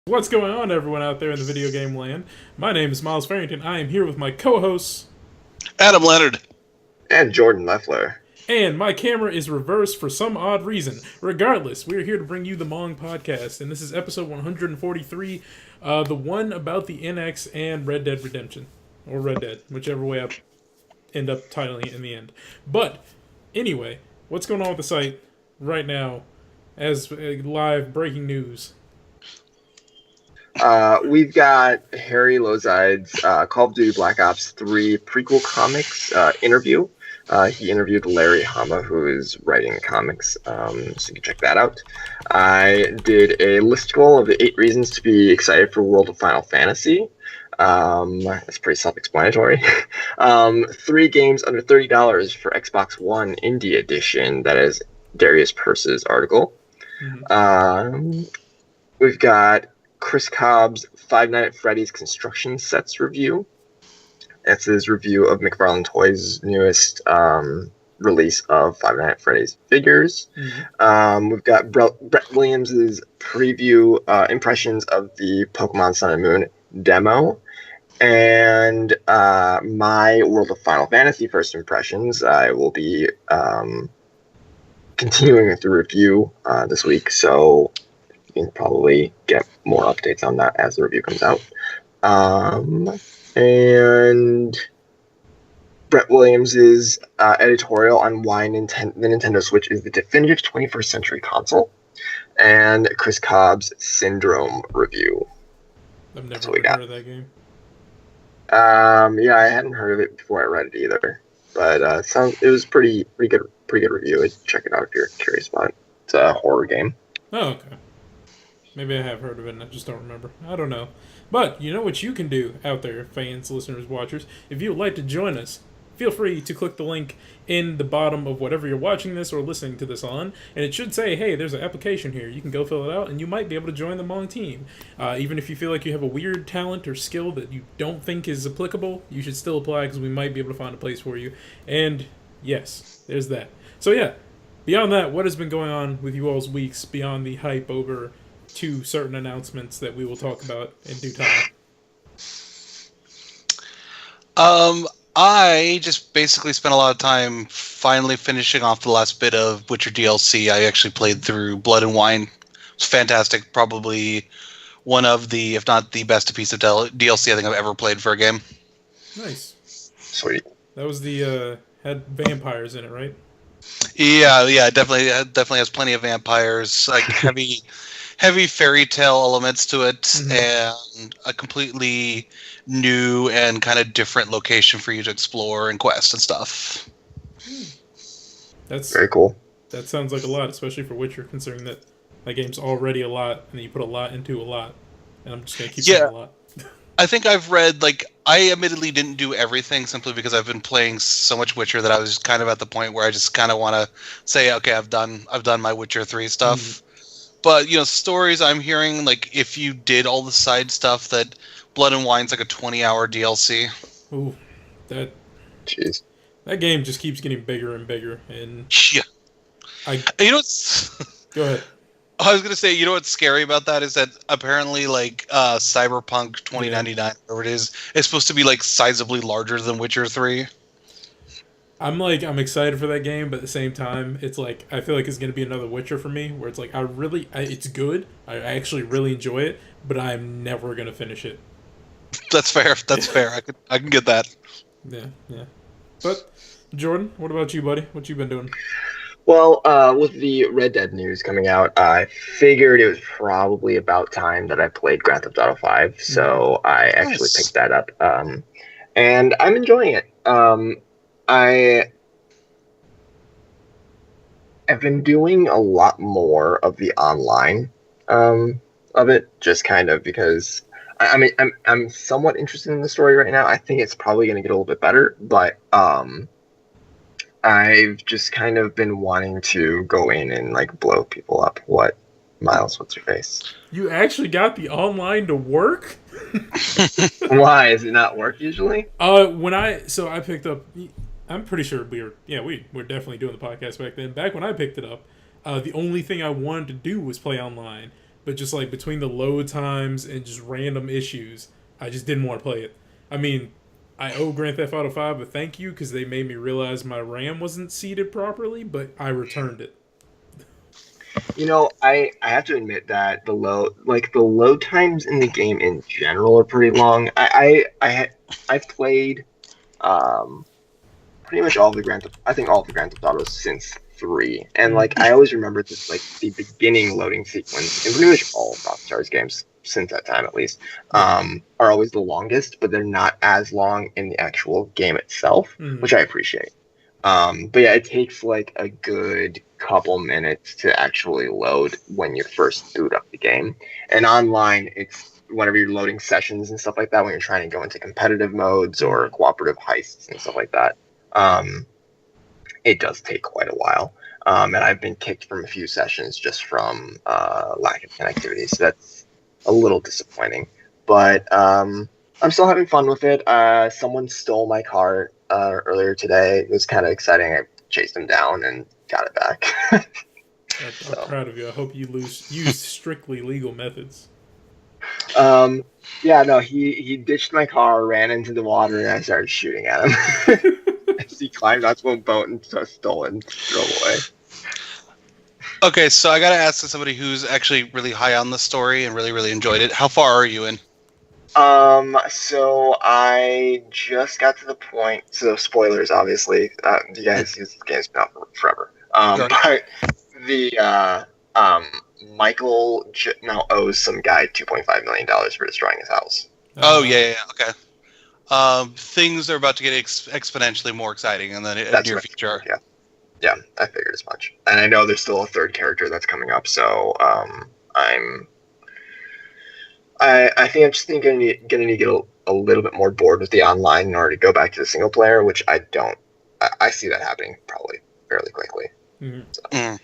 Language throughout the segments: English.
What's going on, everyone out there in the video game land? My name is Myles Farrington. I am here with my co-hosts, Adam Leonard. And Jordan Loeffler. and my camera is reversed for some odd reason. Regardless, we are here to bring you the MONG podcast, and this is episode 143, the one about the NX and Red Dead Redemption. Or Red Dead, whichever way I end up titling it in the end. But, anyway, what's going on with the site right now as live breaking news? We've got Harry Lozide's Call of Duty Black Ops 3 prequel comics interview. He interviewed Larry Hama, who is writing the comics, so you can check that out. I did a listicle of the 8 reasons to be excited for World of Final Fantasy. That's pretty self-explanatory. 3 games under $30 for Xbox One Indie Edition. That is Darius Purse's article. Mm-hmm. We've got Chris Cobb's Five Nights at Freddy's construction sets review. That's his review of McFarlane Toys' newest release of Five Nights at Freddy's figures. Mm-hmm. We've got Brett Williams' preview impressions of the Pokemon Sun and Moon demo. And my World of Final Fantasy first impressions. I will be continuing with the review this week, so you can probably get more updates on that as the review comes out. And Brett Williams' editorial on why the Nintendo Switch is the definitive 21st century console. And Chris Cobb's Syndrome review. I've never heard of that game. Yeah, I hadn't heard of it before I read it either. But it was pretty good review. Check it out if you're curious about it. It's a horror game. Oh, okay. Maybe I have heard of it and I just don't remember. I don't know. But you know what you can do out there, fans, listeners, watchers. If you would like to join us, feel free to click the link in the bottom of whatever you're watching this or listening to this on. And it should say, hey, there's an application here. You can go fill it out and you might be able to join the MONG team. Even if you feel like you have a weird talent or skill that you don't think is applicable, you should still apply because we might be able to find a place for you. And yes, there's that. So yeah, beyond that, what has been going on with you all's weeks beyond the hype over 2 certain announcements that we will talk about in due time? I just basically spent a lot of time finally finishing off the last bit of Witcher DLC. I actually played through Blood and Wine. It was fantastic. Probably one of the, if not the best piece of DLC I think I've ever played for a game. Nice. Sweet. That was the had vampires in it, right? Yeah, definitely has plenty of vampires, like heavy fairy tale elements to it, mm-hmm. and a completely new and kind of different location for you to explore and quest and stuff. That's very cool. That sounds like a lot, especially for Witcher, considering that game's already a lot, and you put a lot into a lot. And I'm just going to keep saying a lot. I think I've read, I admittedly didn't do everything simply because I've been playing so much Witcher that I was kind of at the point where I just kind of want to say, okay, I've done my Witcher 3 stuff. Mm-hmm. But, stories I'm hearing, if you did all the side stuff, that Blood and Wine's like a 20-hour DLC. Ooh, Jeez. That game just keeps getting bigger and bigger, and... Yeah. Go ahead. I was going to say, what's scary about that is that apparently, Cyberpunk 2099, whatever it is supposed to be, sizably larger than Witcher 3. I'm excited for that game, but at the same time, it's I feel like it's going to be another Witcher for me, where it's it's good, I actually really enjoy it, but I'm never going to finish it. That's fair, I can get that. Yeah. But, Jordan, what about you, buddy? What you been doing? Well, with the Red Dead news coming out, I figured it was probably about time that I played Grand Theft Auto 5, so I actually picked that up, and I'm enjoying it. I have been doing a lot more of the online of it, just kind of because I'm somewhat interested in the story right now. I think it's probably going to get a little bit better, but I've just kind of been wanting to go in and blow people up. What, Miles? What's your face? You actually got the online to work? Why? Does it not work usually? I picked up. I'm pretty sure we were definitely doing the podcast back then. Back when I picked it up, the only thing I wanted to do was play online. but just like between the load times and just random issues, I just didn't want to play it. I mean, I owe Grand Theft Auto 5 a thank you because they made me realize my RAM wasn't seated properly, but I returned it. I have to admit that the load times in the game in general are pretty long. I've played pretty much all of the all of the Grand Theft Autos since 3, and like I always remember this, like the beginning loading sequence in pretty much all of Rockstar's games since that time at least are always the longest, but they're not as long in the actual game itself, which I appreciate. But yeah, it takes like a good couple minutes to actually load when you first boot up the game. And online, it's whenever you're loading sessions and stuff like that, when you're trying to go into competitive modes or cooperative heists and stuff like that, it does take quite a while. And I've been kicked from a few sessions just from lack of connectivity, so that's a little disappointing. But I'm still having fun with it. Someone stole my car earlier today. It was kind of exciting. I chased him down and got it back. I'm proud of you. I hope you use strictly legal methods. Yeah, no, he ditched my car, ran into the water, and I started shooting at him. As he climbed onto a boat and stole it and drove away. Okay, so I gotta ask somebody who's actually really high on the story and really, really enjoyed it. How far are you in? So I just got to the point. So spoilers, obviously. You guys, this game's been out for forever. But the Michael now owes some guy $2.5 million for destroying his house. Oh yeah, okay. Things are about to get exponentially more exciting in the near future. Yeah, I figured as much. And I know there's still a third character that's coming up, so I think I'm just gonna need to get a little bit more bored with the online in order to go back to the single player, which I don't. I see that happening probably fairly quickly. Mm-hmm. So.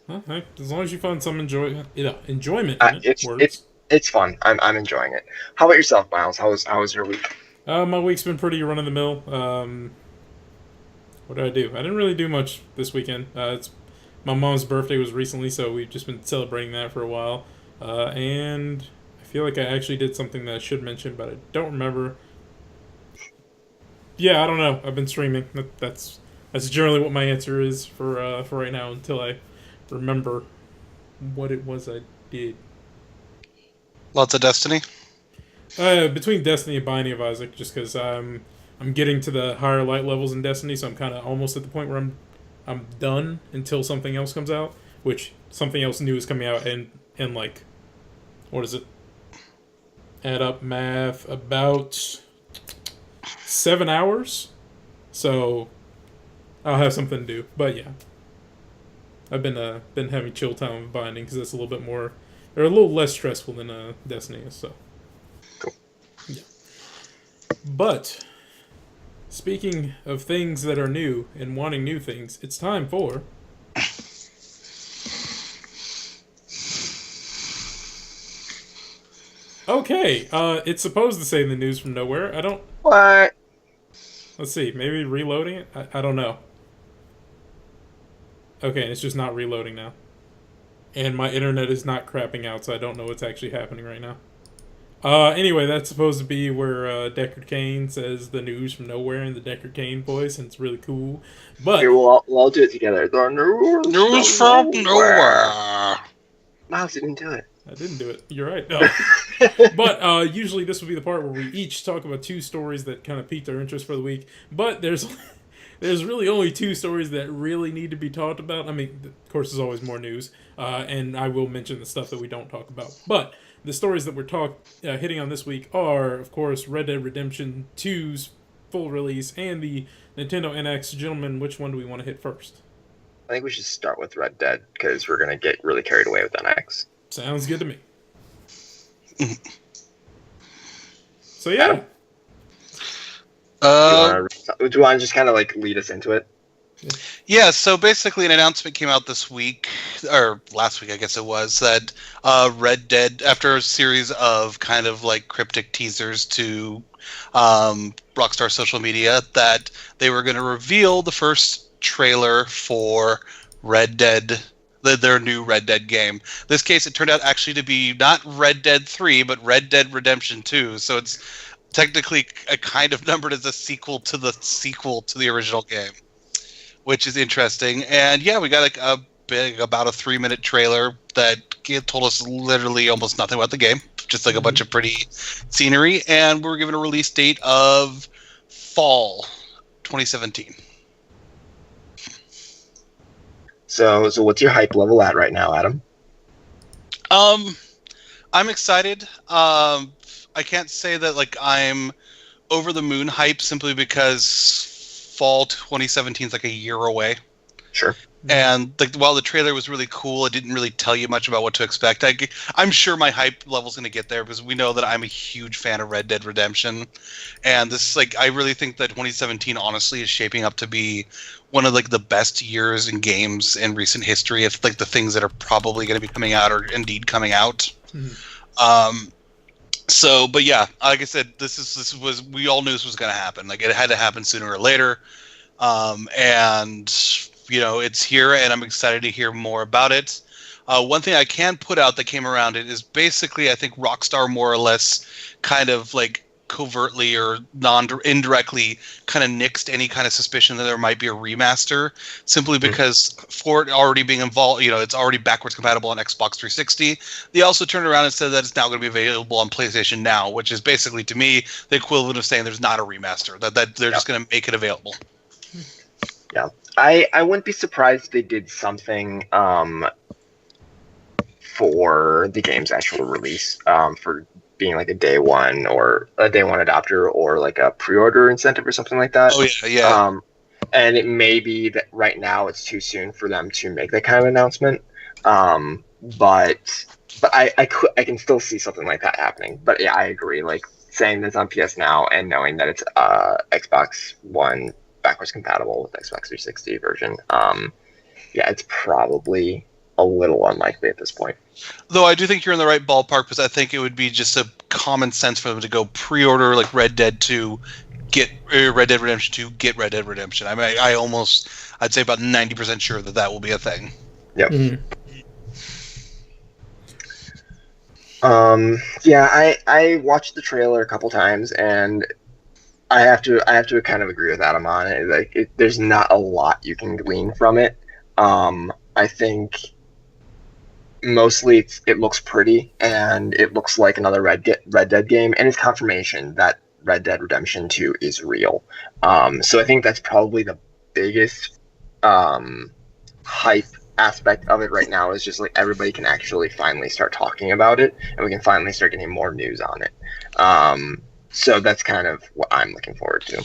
Well, hey, as long as you find some enjoyment in it. It's fun. I'm enjoying it. How about yourself, Myles? How was your week? My week's been pretty run of the mill. What did I do? I didn't really do much this weekend. My mom's birthday was recently, so we've just been celebrating that for a while. And I feel like I actually did something that I should mention, but I don't remember. Yeah, I don't know. I've been streaming. That's generally what my answer is for right now until I remember what it was I did. Lots of Destiny? Between Destiny and Binding of Isaac, just because I'm getting to the higher light levels in Destiny, so I'm kind of almost at the point where I'm done until something else comes out, which something else new is coming out in like, what is it? Add up math, about 7 hours. So I'll have something to do. But yeah, I've been having chill time with Binding because that's a little bit more, they're a little less stressful than Destiny is. So cool. Yeah. But speaking of things that are new and wanting new things, it's time for okay, it's supposed to say in the news from nowhere. I don't... What? Let's see, maybe reloading it? I don't know. Okay, it's just not reloading now. And my internet is not crapping out, so I don't know what's actually happening right now. Anyway, that's supposed to be where Deckard Cain says the news from nowhere in the Deckard Cain voice, and it's really cool. But here, we'll all do it together. The news from nowhere. Myles didn't do it. I didn't do it. You're right. No. But usually this will be the part where we each talk about 2 stories that kind of piqued our interest for the week. But there's really only 2 stories that really need to be talked about. I mean, of course, there's always more news, and I will mention the stuff that we don't talk about. But the stories that we're hitting on this week are, of course, Red Dead Redemption 2's full release and the Nintendo NX. Gentlemen, which one do we want to hit first? I think we should start with Red Dead because we're going to get really carried away with NX. Sounds good to me. So yeah. Do you want to just kind of like lead us into it? Yeah, so basically an announcement came out this week, or last week I guess it was, that Red Dead, after a series of kind of like cryptic teasers to Rockstar social media, that they were going to reveal the first trailer for Red Dead their new Red Dead game. This case, it turned out actually to be not Red Dead 3, but Red Dead Redemption 2. So it's technically a kind of numbered as a sequel to the original game, which is interesting. And yeah, we got like about a 3-minute trailer that told us literally almost nothing about the game, just like a bunch of pretty scenery. And we're given a release date of fall 2017. So what's your hype level at right now, Adam? I'm excited. I can't say that like I'm over the moon hype simply because fall 2017 is like a year away. Sure. And while the trailer was really cool, it didn't really tell you much about what to expect. I'm sure my hype level's going to get there because we know that I'm a huge fan of Red Dead Redemption, and this I really think that 2017 honestly is shaping up to be one of like the best years in games in recent history. If like the things that are probably going to be coming out are indeed coming out. So, but yeah, like I said, this was we all knew this was going to happen. Like it had to happen sooner or later, and it's here, and I'm excited to hear more about it. One thing I can put out that came around it is basically I think Rockstar more or less kind of like covertly or indirectly kind of nixed any kind of suspicion that there might be a remaster, simply because for it already being involved, it's already backwards compatible on Xbox 360. They also turned around and said that it's now going to be available on PlayStation Now, which is basically to me the equivalent of saying there's not a remaster, that they're just going to make it available. Yeah, I wouldn't be surprised if they did something for the game's actual release, for being like a day one adopter or like a pre-order incentive or something like that. Oh yeah. And it may be that right now it's too soon for them to make that kind of announcement. But I can still see something like that happening. But yeah, I agree. Like saying this on PS Now and knowing that it's Xbox One backwards compatible with Xbox 360 version, yeah, it's probably a little unlikely at this point. Though I do think you're in the right ballpark, because I think it would be just a common sense for them to go pre-order like Red Dead 2, get Red Dead Redemption 2, get Red Dead Redemption. I mean, I'd say about 90% sure that will be a thing. Yep. Yeah, I watched the trailer a couple times, and I have to kind of agree with Adam on it. Like, there's not a lot you can glean from it. I think mostly it looks pretty, and it looks like another Red Dead game, and it's confirmation that Red Dead Redemption 2 is real. So I think that's probably the biggest hype aspect of it right now, is just like everybody can actually finally start talking about it, and we can finally start getting more news on it. So that's kind of what I'm looking forward to.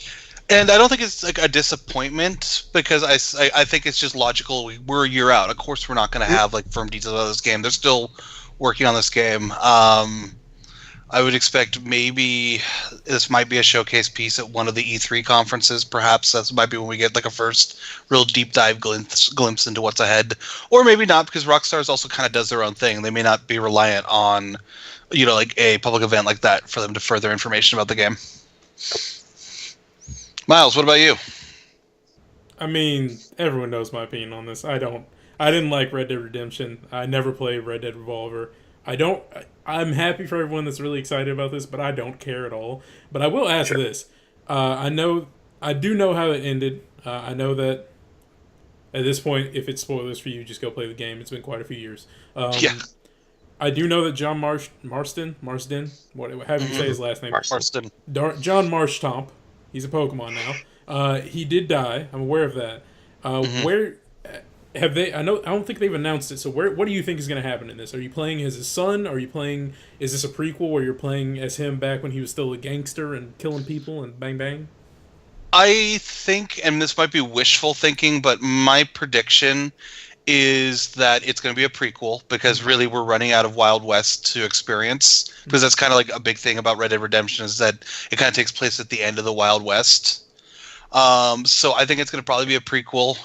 And I don't think it's like a disappointment, because I think it's just logical. We're a year out. Of course, we're not going to have like firm details of this game. They're still working on this game. I would expect maybe this might be a showcase piece at one of the E3 conferences. Perhaps that might be when we get like a first real deep dive glimpse into what's ahead. Or maybe not, because Rockstar also kind of does their own thing. They may not be reliant on, like a public event like that for them to further information about the game. Myles, what about you? I mean, everyone knows my opinion on this. I didn't like Red Dead Redemption. I never played Red Dead Revolver. I'm happy for everyone that's really excited about this, but I don't care at all. But I will ask this. I do know how it ended. I know that at this point, if it's spoilers for you, just go play the game. It's been quite a few years. Yeah. I do know that John Marston, however you say his last name. Marston. John Marshtomp. He's a Pokemon now. He did die. I'm aware of that. Where have they? I don't think they've announced it. So what do you think is going to happen in this? Are you playing as his son? Is this a prequel where you're playing as him back when he was still a gangster and killing people and bang bang? I think, and this might be wishful thinking, but my prediction is that it's going to be a prequel, because really we're running out of Wild West to experience, because that's kind of like a big thing about Red Dead Redemption, is that it kind of takes place at the end of the Wild West. So I think it's going to probably be a prequel.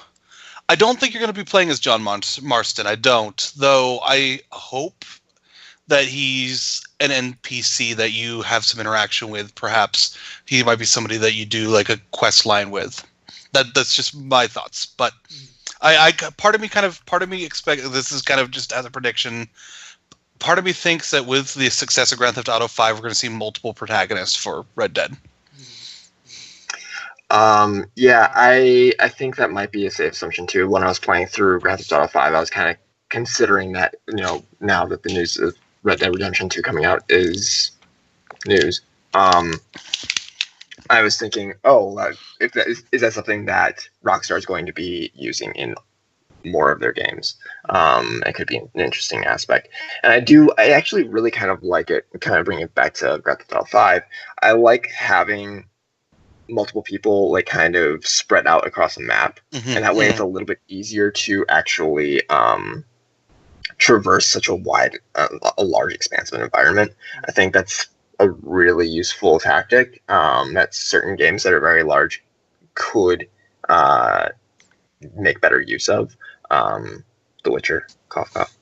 I don't think you're going to be playing as John Marston. I don't, though. I hope that he's an NPC that you have some interaction with. Perhaps he might be somebody that you do like a quest line with. That's just my thoughts, but Part of me expect this is kind of just as a prediction. Part of me thinks that with the success of Grand Theft Auto 5, we're going to see multiple protagonists for Red Dead. Yeah, I think that might be a safe assumption too. When I was playing through Grand Theft Auto 5, I was kind of considering that, now that the news of Red Dead Redemption 2 coming out is news. I was thinking, if that is that something that Rockstar is going to be using in more of their games? It could be an interesting aspect, and I actually really kind of like it. Kind of bring it back to Grand Theft Auto 5. I like having multiple people like kind of spread out across the map, and that way it's a little bit easier to actually traverse such a large expanse of an environment. I think that's a really useful tactic that certain games that are very large could make better use of. The Witcher, cough cough.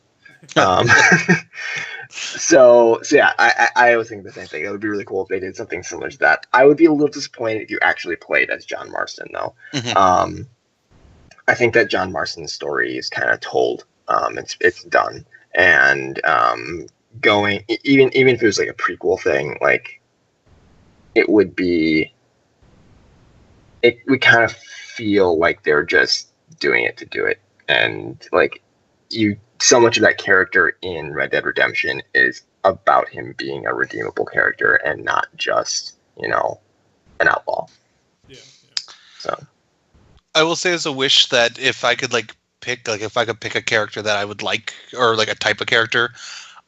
So yeah, I always think the same thing. It would be really cool if they did something similar to that. I would be a little disappointed if you actually played as John Marston, though. I think that John Marston's story is kind of told. It's done, and going even if it was like a prequel thing, like it would kind of feel like they're just doing it to do it, and like so much of that character in Red Dead Redemption is about him being a redeemable character and not just, an outlaw. Yeah. So I will say as a wish that if I could pick a character that I would like, or like a type of character,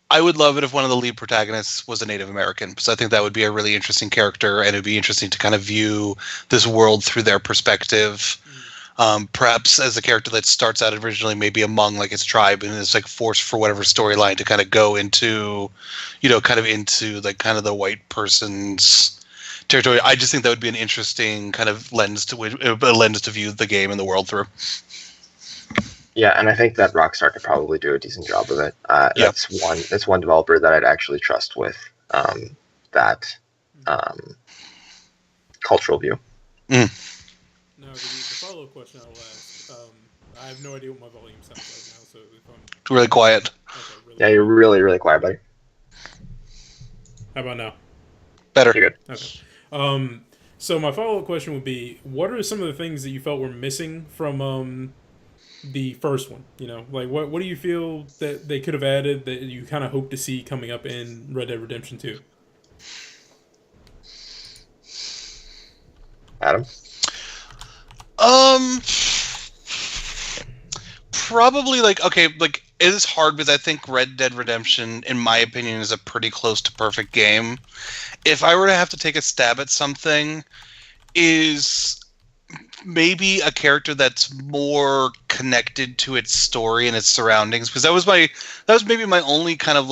I would love it if one of the lead protagonists was a Native American, because I think that would be a really interesting character, and it'd be interesting to kind of view this world through their perspective. Perhaps as a character that starts out originally maybe among like its tribe and is like forced for whatever storyline to kind of go into, into like kind of the white person's territory. I just think that would be an interesting kind of lens to view the game and the world through. Yeah, and I think that Rockstar could probably do a decent job of it. That's one developer that I'd actually trust with that cultural view. Now, the follow-up question I'll ask. I have no idea what my volume sounds like now, so if I'm really quiet. Okay, Yeah, you're really, really quiet, buddy. How about now? Better. You're good. Okay. So my follow-up question would be, what are some of the things that you felt were missing from the first one? Like what do you feel that they could have added that you kind of hope to see coming up in Red Dead Redemption 2? Adam? Probably it is hard because I think Red Dead Redemption, in my opinion, is a pretty close to perfect game. If I were to have to take a stab at something, is maybe a character that's more connected to its story and its surroundings, because that was maybe my only kind of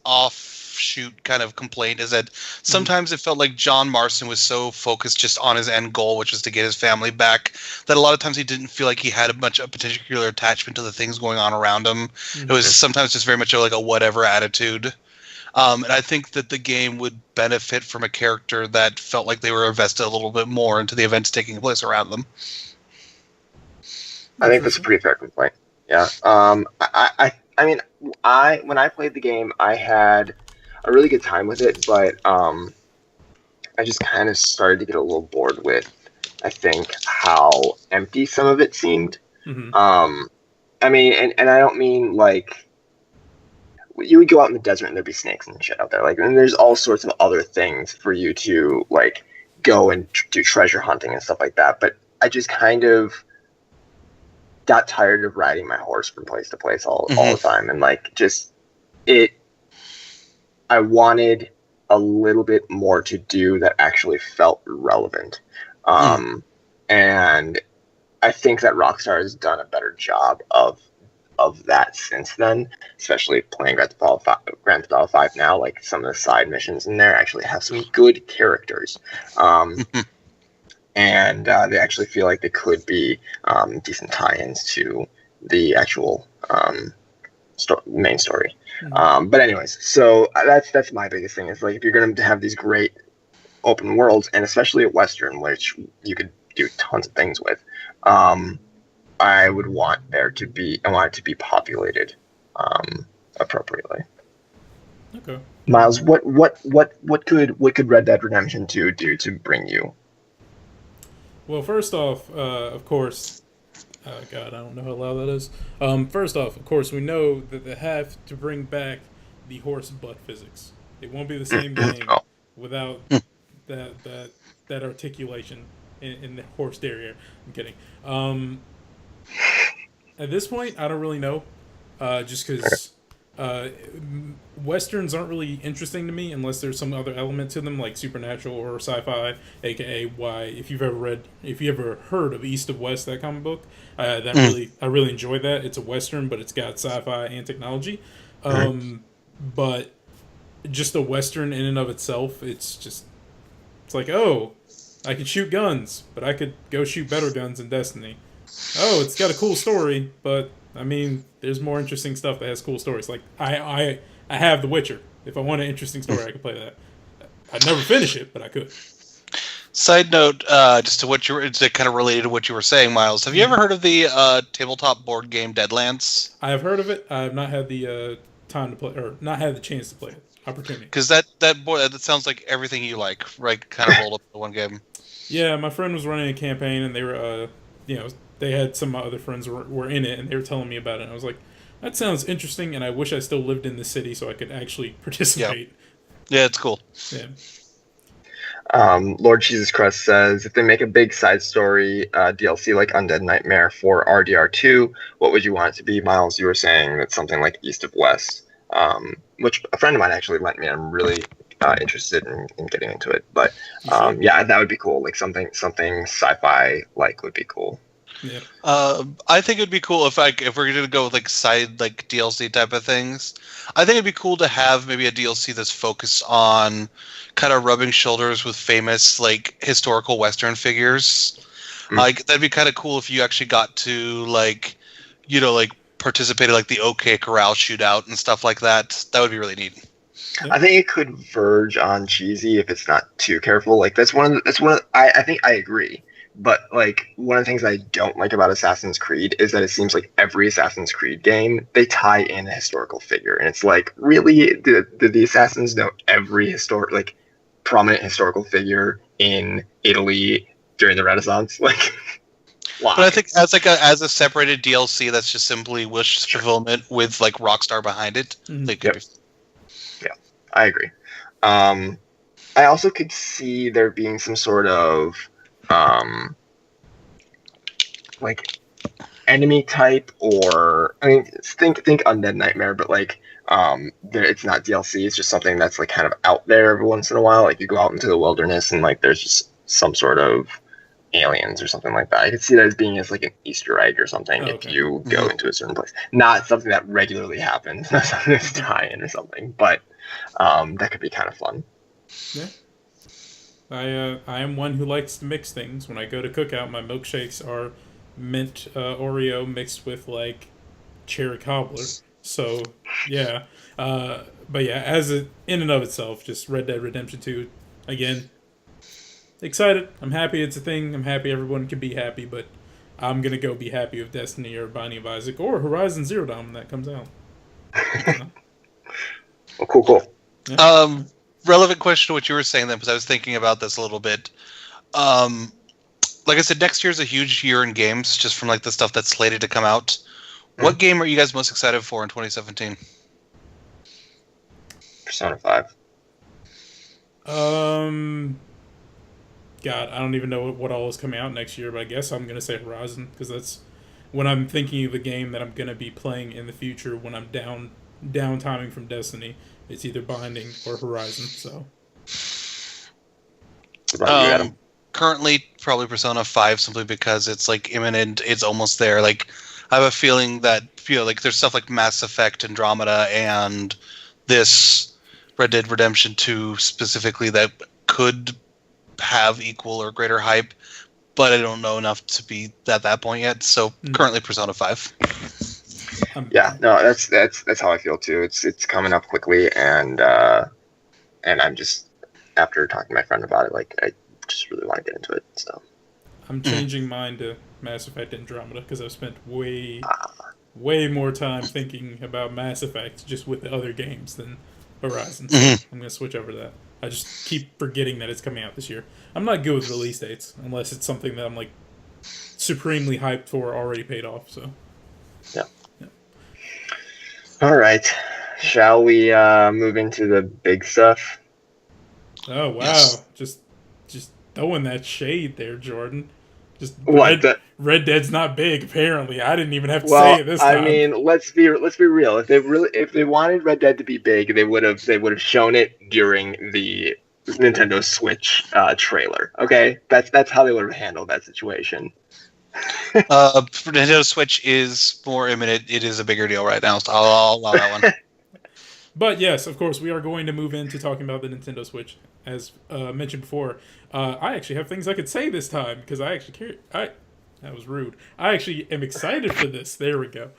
offshoot kind of complaint, is that sometimes it felt like John Marston was so focused just on his end goal, which was to get his family back, that a lot of times he didn't feel like he had a particular attachment to the things going on around him. It was sometimes just very much like a whatever attitude. And I think that the game would benefit from a character that felt like they were invested a little bit more into the events taking place around them. I think that's a pretty fair complaint. Yeah. When I played the game, I had a really good time with it, but I just kind of started to get a little bored with, I think, how empty some of it seemed. And I don't mean like you would go out in the desert and there'd be snakes and shit out there, and there's all sorts of other things for you to go and do treasure hunting and stuff like that. But I just kind of got tired of riding my horse from place to place all the time, and I wanted a little bit more to do that actually felt relevant. And I think that Rockstar has done a better job of that since then, especially playing Grand Theft Auto 5 now. Like, some of the side missions in there actually have some good characters. And they actually feel like they could be decent tie-ins to the actual main story. But anyways, so that's my biggest thing, is if you're going to have these great open worlds, and especially a Western, which you could do tons of things with, I would want there to be. I want it to be populated appropriately. Okay. Miles, what could Red Dead Redemption 2 do to bring you? Well, first off, of course, God, I don't know how loud that is. First off, of course, we know that they have to bring back the horse butt physics. It won't be the same game Oh, without that articulation in the horse derriere. I'm kidding. At this point, I don't really know, just because westerns aren't really interesting to me unless there's some other element to them, like supernatural or sci-fi. AKA, why if you've ever heard of East of West, that comic book, I really enjoy that. It's a western, but it's got sci-fi and technology. But just a western in and of itself, it's like, oh, I could shoot guns, but I could go shoot better guns in Destiny. Oh, it's got a cool story, but I mean, there's more interesting stuff that has cool stories. Like I have The Witcher. If I want an interesting story, I could play that. I'd never finish it, but I could. Side note, just to what you were, to kind of related to what you were saying, Miles. Have you ever heard of the tabletop board game Deadlands? I have heard of it. I have not had the time to play, or not had the chance to play it. Opportunity. Because that sounds like everything you like, right? Kind of rolled up into one game. Yeah, my friend was running a campaign, and they were, they had some other friends were in it, and they were telling me about it. And I was like, that sounds interesting, and I wish I still lived in the city so I could actually participate. Yeah, it's cool. Yeah. Lord Jesus Christ says, if they make a big side story DLC like Undead Nightmare for RDR2, what would you want it to be? Miles, you were saying that something like East of West, which a friend of mine actually lent me. I'm really interested in getting into it. But yeah, that would be cool. Like something sci-fi like would be cool. Yeah. I think it'd be cool if we're gonna go with like side like DLC type of things. I think it'd be cool to have maybe a DLC that's focused on kind of rubbing shoulders with famous like historical Western figures. Like that'd be kind of cool if you actually got to like, like participated like the OK Corral shootout and stuff like that. That would be really neat. I think it could verge on cheesy if it's not too careful. Like I think I agree. But like one of the things I don't like about Assassin's Creed is that it seems like every Assassin's Creed game they tie in a historical figure, and it's like, really, did the Assassins know every prominent historical figure in Italy during the Renaissance? Like, why? But I think as a separated DLC that's just simply wish fulfillment with like Rockstar behind it, they could. Yeah, I agree. I also could see there being some sort of like enemy type, or I mean, think Undead Nightmare, but like it's not DLC. It's just something that's like kind of out there every once in a while. Like you go out into the wilderness and like there's just some sort of aliens or something like that. I could see that as being like an Easter egg or something if you go into a certain place. Not something that regularly happens. Not something that's tie-in or something, but that could be kind of fun. Yeah. I am one who likes to mix things. When I go to Cookout, my milkshakes are mint Oreo mixed with like cherry cobbler. So yeah, but yeah, in and of itself, just Red Dead Redemption 2. Again, excited. I'm happy it's a thing. I'm happy everyone can be happy, but I'm gonna go be happy with Destiny or Binding of Isaac or Horizon Zero Dawn when that comes out. Well, cool. Yeah. Relevant question to what you were saying then, because I was thinking about this a little bit. Like I said, next year's a huge year in games, just from like the stuff that's slated to come out. What game are you guys most excited for in 2017? Persona 5. God, I don't even know what all is coming out next year, but I guess I'm gonna say Horizon, because that's when I'm thinking of a game that I'm gonna be playing in the future when I'm downtiming from Destiny. It's either Binding or Horizon. So, currently probably Persona 5, simply because it's like imminent. It's almost there. Like I have a feeling that like there's stuff like Mass Effect, Andromeda, and this Red Dead Redemption 2 specifically that could have equal or greater hype, but I don't know enough to be at that point yet. So currently Persona 5. Yeah, no, that's how I feel too. It's coming up quickly, and I'm just, after talking to my friend about it, like I just really want to get into it. So I'm changing mine to Mass Effect Andromeda because I've spent way more time thinking about Mass Effect just with the other games than Horizon. So I'm gonna switch over to that. I just keep forgetting that it's coming out this year. I'm not good with release dates unless it's something that I'm like supremely hyped for, already paid off. So Yeah. All right. Shall we move into the big stuff? oh wow, Yes. just throwing that shade there, Jordan. Just What? Red Dead's not big. Apparently, I didn't even have to say Well, it this I time. mean, let's be real. If they wanted Red Dead to be big, they would have shown it during the Nintendo Switch trailer. Okay, that's how they would have handled that situation. For Nintendo Switch is more imminent. It is a bigger deal right now, so I'll allow that one. But yes, of course, we are going to move into talking about the Nintendo Switch. As mentioned before, I actually have things I could say this time because I actually care. That was rude. I actually am excited for this. There we go.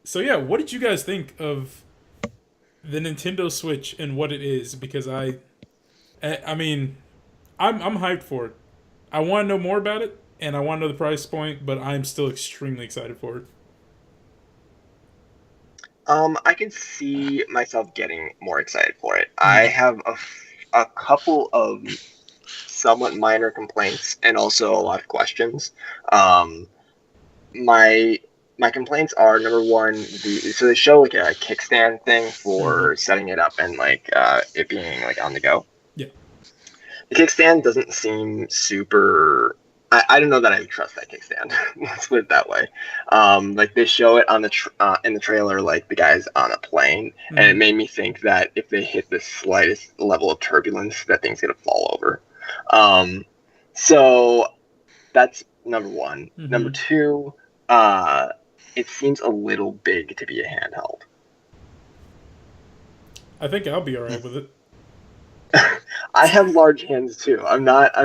So yeah, what did you guys think of the Nintendo Switch and what it is? Because I mean, I'm hyped for it. I want to know more about it, and I want to know the price point, but I'm still extremely excited for it. I can see myself getting more excited for it. I have a couple of somewhat minor complaints and also a lot of questions. My complaints are, number one, so they show like a kickstand thing for setting it up and like it being like on the go. Yeah. The kickstand doesn't seem super. I don't know that I would trust that kickstand. Let's put it that way. Like they show it on the in the trailer, like the guy's on a plane, and it made me think that if they hit the slightest level of turbulence, that thing's gonna fall over. So that's number one. Number two, it seems a little big to be a handheld. I think I'll be alright with it. I have large hands too. I'm not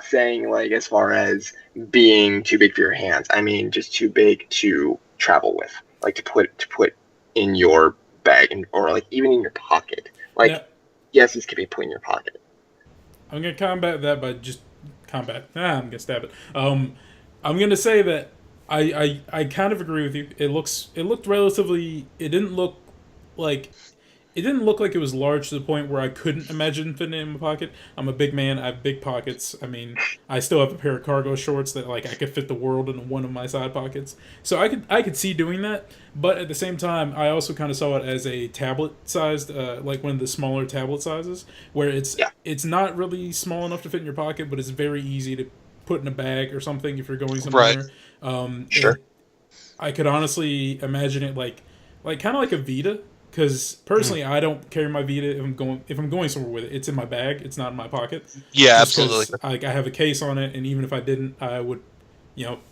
saying like as far as being too big for your hands. I mean just too big to travel with, like to put in your bag or like even in your pocket. Like Now, yes, this could be put in your pocket. I'm gonna combat that by just I'm gonna stab it. I'm gonna say that I kind of agree with you. It looked relatively. It didn't look like it was large to the point where I couldn't imagine fitting it in my pocket. I'm a big man. I have big pockets. I mean, I still have a pair of cargo shorts that like I could fit the world in one of my side pockets. So I could see doing that. But at the same time, I also kind of saw it as a tablet sized, like one of the smaller tablet sizes, where it's not really small enough to fit in your pocket, but it's very easy to put in a bag or something if you're going somewhere. Right. Sure. I could honestly imagine it like kind of like a Vita. Because personally, I don't carry my Vita if I'm going somewhere with it. It's in my bag. It's not in my pocket. Yeah, Just absolutely. I have a case on it, and even if I didn't, I would,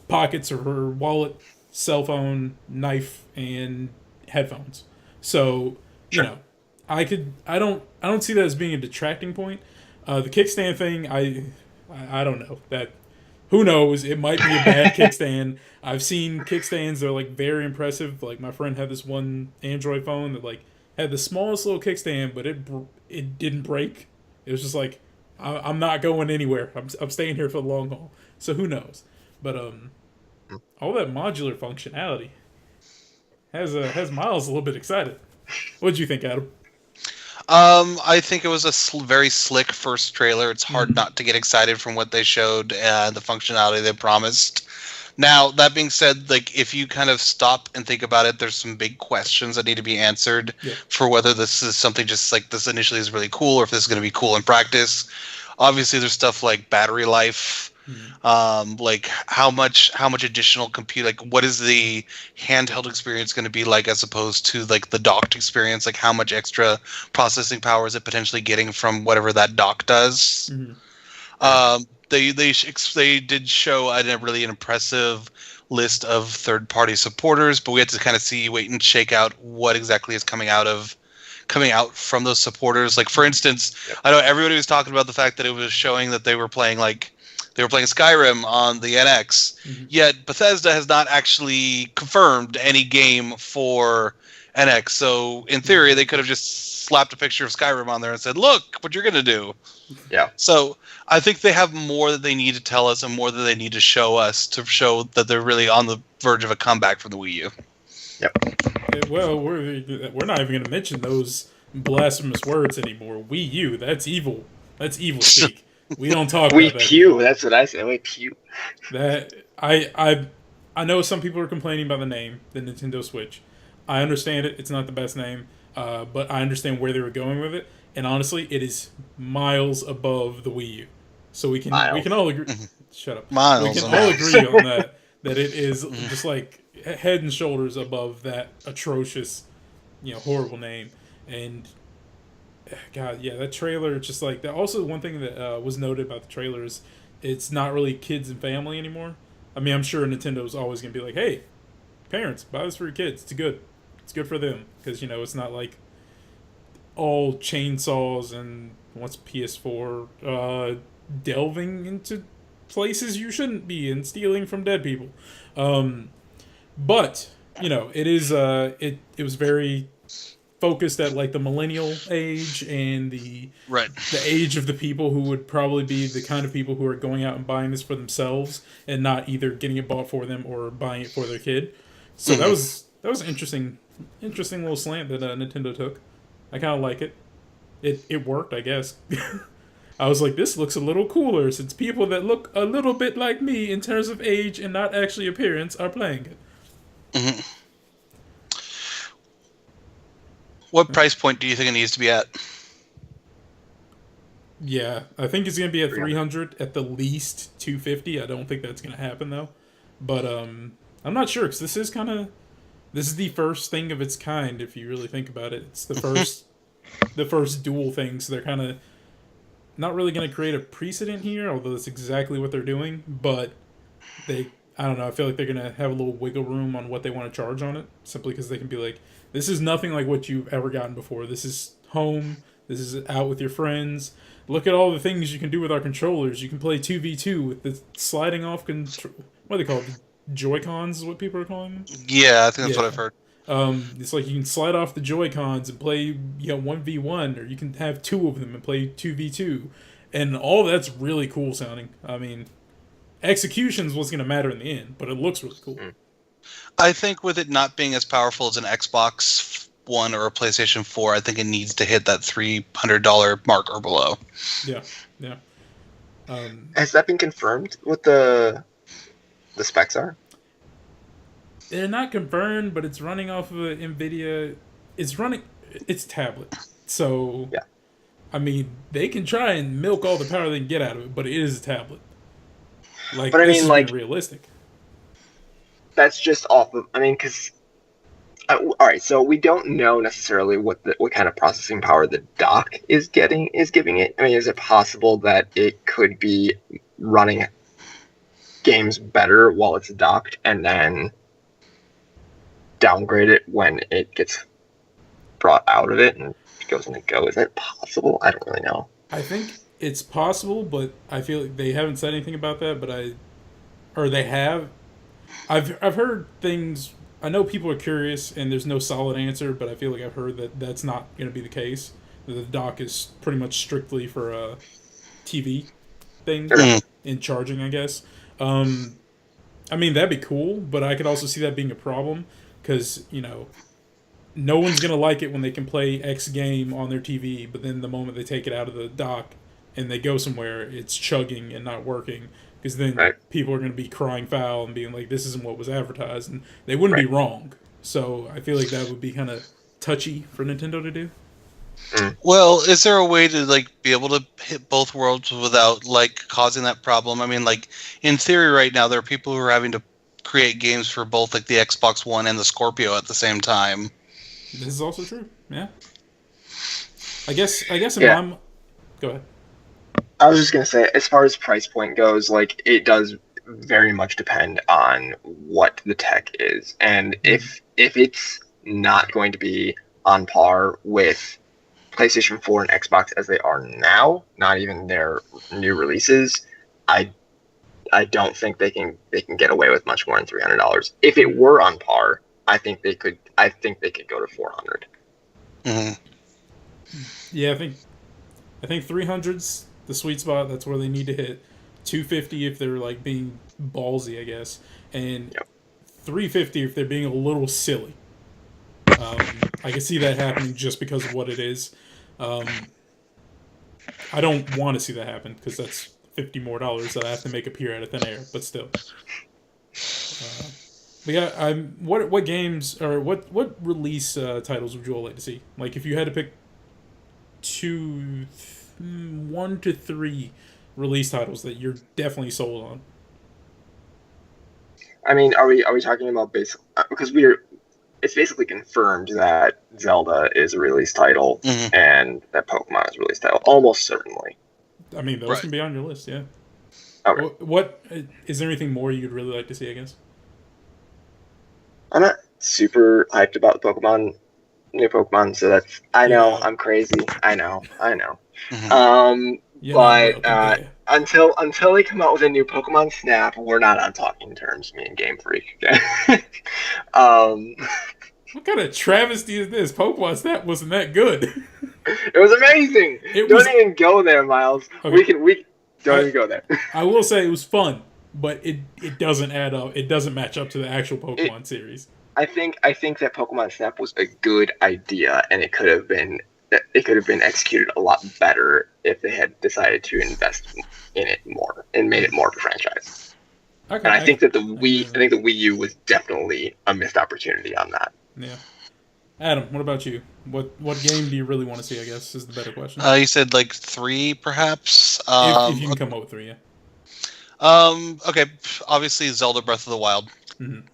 pockets or wallet, cell phone, knife, and headphones. So I don't see that as being a detracting point. The kickstand thing, I don't know that. Who knows? It might be a bad kickstand. I've seen kickstands that are like very impressive. Like my friend had this one Android phone that like had the smallest little kickstand, but it didn't break. It was just like I'm not going anywhere. I'm staying here for the long haul. So who knows? But all that modular functionality has Miles a little bit excited. What'd you think, Adam? I think it was a very slick first trailer. It's hard not to get excited from what they showed and the functionality they promised. Now, that being said, like if you kind of stop and think about it, there's some big questions that need to be answered for whether this is something just like this initially is really cool or if this is going to be cool in practice. Obviously, there's stuff like battery life, like how much additional compute, like what is the handheld experience going to be like as opposed to like the docked experience? Like how much extra processing power is it potentially getting from whatever that dock does? They did show a really impressive list of third-party supporters, but we had to wait and shake out what exactly is coming out from those supporters. Like for instance, I know everybody was talking about the fact that it was showing that they were playing Skyrim on the NX, yet Bethesda has not actually confirmed any game for NX. So in theory, they could have just slapped a picture of Skyrim on there and said, "Look what you're gonna do." Yeah. So I think they have more that they need to tell us and more that they need to show us to show that they're really on the verge of a comeback from the Wii U. Yep. Well, we're not even going to mention those blasphemous words anymore. Wii U, that's evil. That's evil speak. We don't talk We about that. pew. That's what I say. We pew. That I know some people are complaining about the name, the Nintendo Switch. I understand it. It's not the best name, but I understand where they were going with it. And honestly, it is miles above the Wii U. So we can all agree. Shut up. Miles. We can all agree on that. That it is just like head and shoulders above that atrocious, horrible name. And God, yeah, that trailer just like that. Also, one thing that was noted about the trailer is it's not really kids and family anymore. I mean, I'm sure Nintendo's always gonna be like, "Hey, parents, buy this for your kids. It's good. It's good for them." Because it's not like all chainsaws and what's PS4 delving into places you shouldn't be and stealing from dead people. But it is it was very focused at like the millennial age and the age of the people who would probably be the kind of people who are going out and buying this for themselves and not either getting it bought for them or buying it for their kid. So that was an interesting little slant that Nintendo took. I kind of like it. It worked, I guess. I was like, this looks a little cooler since people that look a little bit like me in terms of age and not actually appearance are playing it. Mm-hmm. What price point do you think it needs to be at? Yeah, I think it's going to be at 300 at the least 250. I don't think that's going to happen though. But I'm not sure because this is the first thing of its kind if you really think about it. It's the first dual thing, so they're kind of not really going to create a precedent here, although that's exactly what they're doing, but I don't know, I feel like they're going to have a little wiggle room on what they want to charge on it, simply because they can be like, this is nothing like what you've ever gotten before. This is home. This is out with your friends. Look at all the things you can do with our controllers. You can play 2v2 with the sliding off control. What are they called? Joy-Cons is what people are calling them? Yeah, I think that's what I've heard. It's like you can slide off the Joy-Cons and play 1v1, or you can have two of them and play 2v2. And all that's really cool sounding. I mean, execution's what's going to matter in the end, but it looks really cool. I think with it not being as powerful as an Xbox One or a PlayStation 4, I think it needs to hit that $300 mark or below. Yeah. Has that been confirmed what the specs are? They're not confirmed, but it's running off of NVIDIA. It's tablet. So, yeah. I mean, they can try and milk all the power they can get out of it, but it is a tablet. Like, but I this mean, is like, realistic. That's just off of, because, all right, so we don't know necessarily what kind of processing power the dock is giving it. I mean, is it possible that it could be running games better while it's docked and then downgrade it when it gets brought out of it and goes in a go? Is that possible? I don't really know. I think it's possible, but I feel like they haven't said anything about that. But they have. I've heard things. I know people are curious, and there's no solid answer, but I feel like I've heard that that's not going to be the case. That the dock is pretty much strictly for a TV thing and charging, I guess. I mean, that'd be cool, but I could also see that being a problem because, no one's going to like it when they can play X game on their TV, but then the moment they take it out of the dock and they go somewhere, it's chugging and not working. Because then people are going to be crying foul and being like, this isn't what was advertised. And they wouldn't be wrong. So I feel like that would be kind of touchy for Nintendo to do. Well, is there a way to be able to hit both worlds without causing that problem? I mean, in theory right now, there are people who are having to create games for both the Xbox One and the Scorpio at the same time. This is also true. Yeah. I guess Go ahead. I was just going to say, as far as price point goes, it does very much depend on what the tech is. And if it's not going to be on par with PlayStation 4 and Xbox as they are now, not even their new releases, I don't think they can get away with much more than $300. If it were on par, I think they could go to $400. Mm-hmm. Yeah, I think 300's the sweet spot. That's where they need to hit. 250 if they're like being ballsy, I guess, and Yep. 350 if they're being a little silly. I can see that happening just because of what it is. Um, I don't want to see that happen because that's $50 more that I have to make appear out of thin air. But still, but yeah, I'm. What games or what release titles would you all like to see? Like if you had to pick two, 1 to 3 release titles that you're definitely sold on. I mean, are we talking about basic? Because it's basically confirmed that Zelda is a release title Mhm. and that Pokemon is a release title, almost certainly. I mean, those Right. can be on your list, yeah. Okay. What is there anything more you'd really like to see? I guess. I'm not super hyped about new Pokemon, so I know Yeah. I'm crazy. I know. Mhm. You're not But welcome there. until they come out with a new Pokemon Snap, we're not on talking terms, me and Game Freak. Okay? um, What kind of travesty is this? Pokemon Snap wasn't that good. it was amazing. It Don't was even go there, Miles. okay. We don't I even go there. I will say it was fun, but it doesn't add up. It doesn't match up to the actual Pokemon series. I think that Pokemon Snap was a good idea, and it could have been executed a lot better if they had decided to invest in it more and made it more of a franchise. Okay, And I think that the I think the Wii U was definitely a missed opportunity on that. yeah. Adam, what about you? What game do you really want to see? I guess is the better question. You said like 3, perhaps. If you can come up with 3, yeah. Okay. Obviously, Zelda Breath of the Wild. Mm-hmm.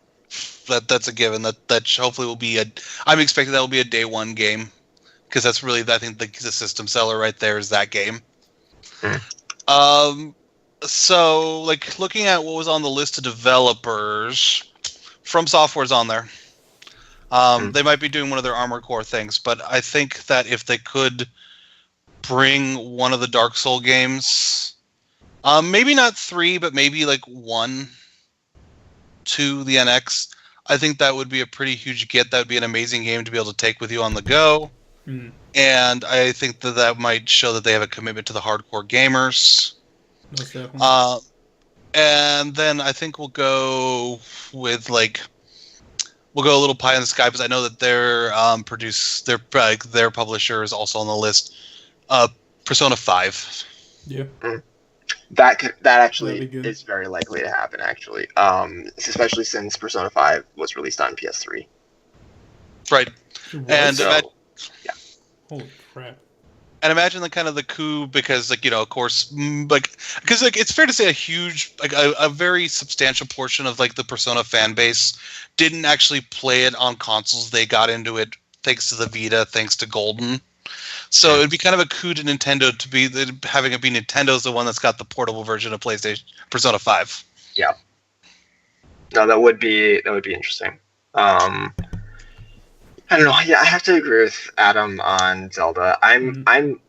That's a given. That hopefully will be a. I'm expecting that will be a day one game because that's really I think the system seller right there is that game. So like looking at what was on the list of developers, From Software's on there. They might be doing one of their Armored Core things, but I think that if they could bring one of the Dark Soul games, maybe not 3, but maybe like 1 to the NX, I think that would be a pretty huge get. That would be an amazing game to be able to take with you on the go. Mm. And I think that might show that they have a commitment to the hardcore gamers. Most definitely. And then I think we'll go with we'll go a little pie in the sky because I know that their publisher is also on the list. Persona 5. Yeah. That actually That'd be good. is very likely to happen. Actually, especially since Persona 5 was released on PS3. Right. It was? And So, Holy crap. And imagine the kind of the coup because of course because it's fair to say a huge a very substantial portion of the Persona fan base didn't actually play it on consoles. They got into it thanks to the Vita, thanks to Golden. So it'd be kind of a coup to Nintendo to be having it be Nintendo's the one that's got the portable version of PlayStation Persona 5. yeah. No, that would be interesting. I don't know. Yeah, I have to agree with Adam on Zelda. I'm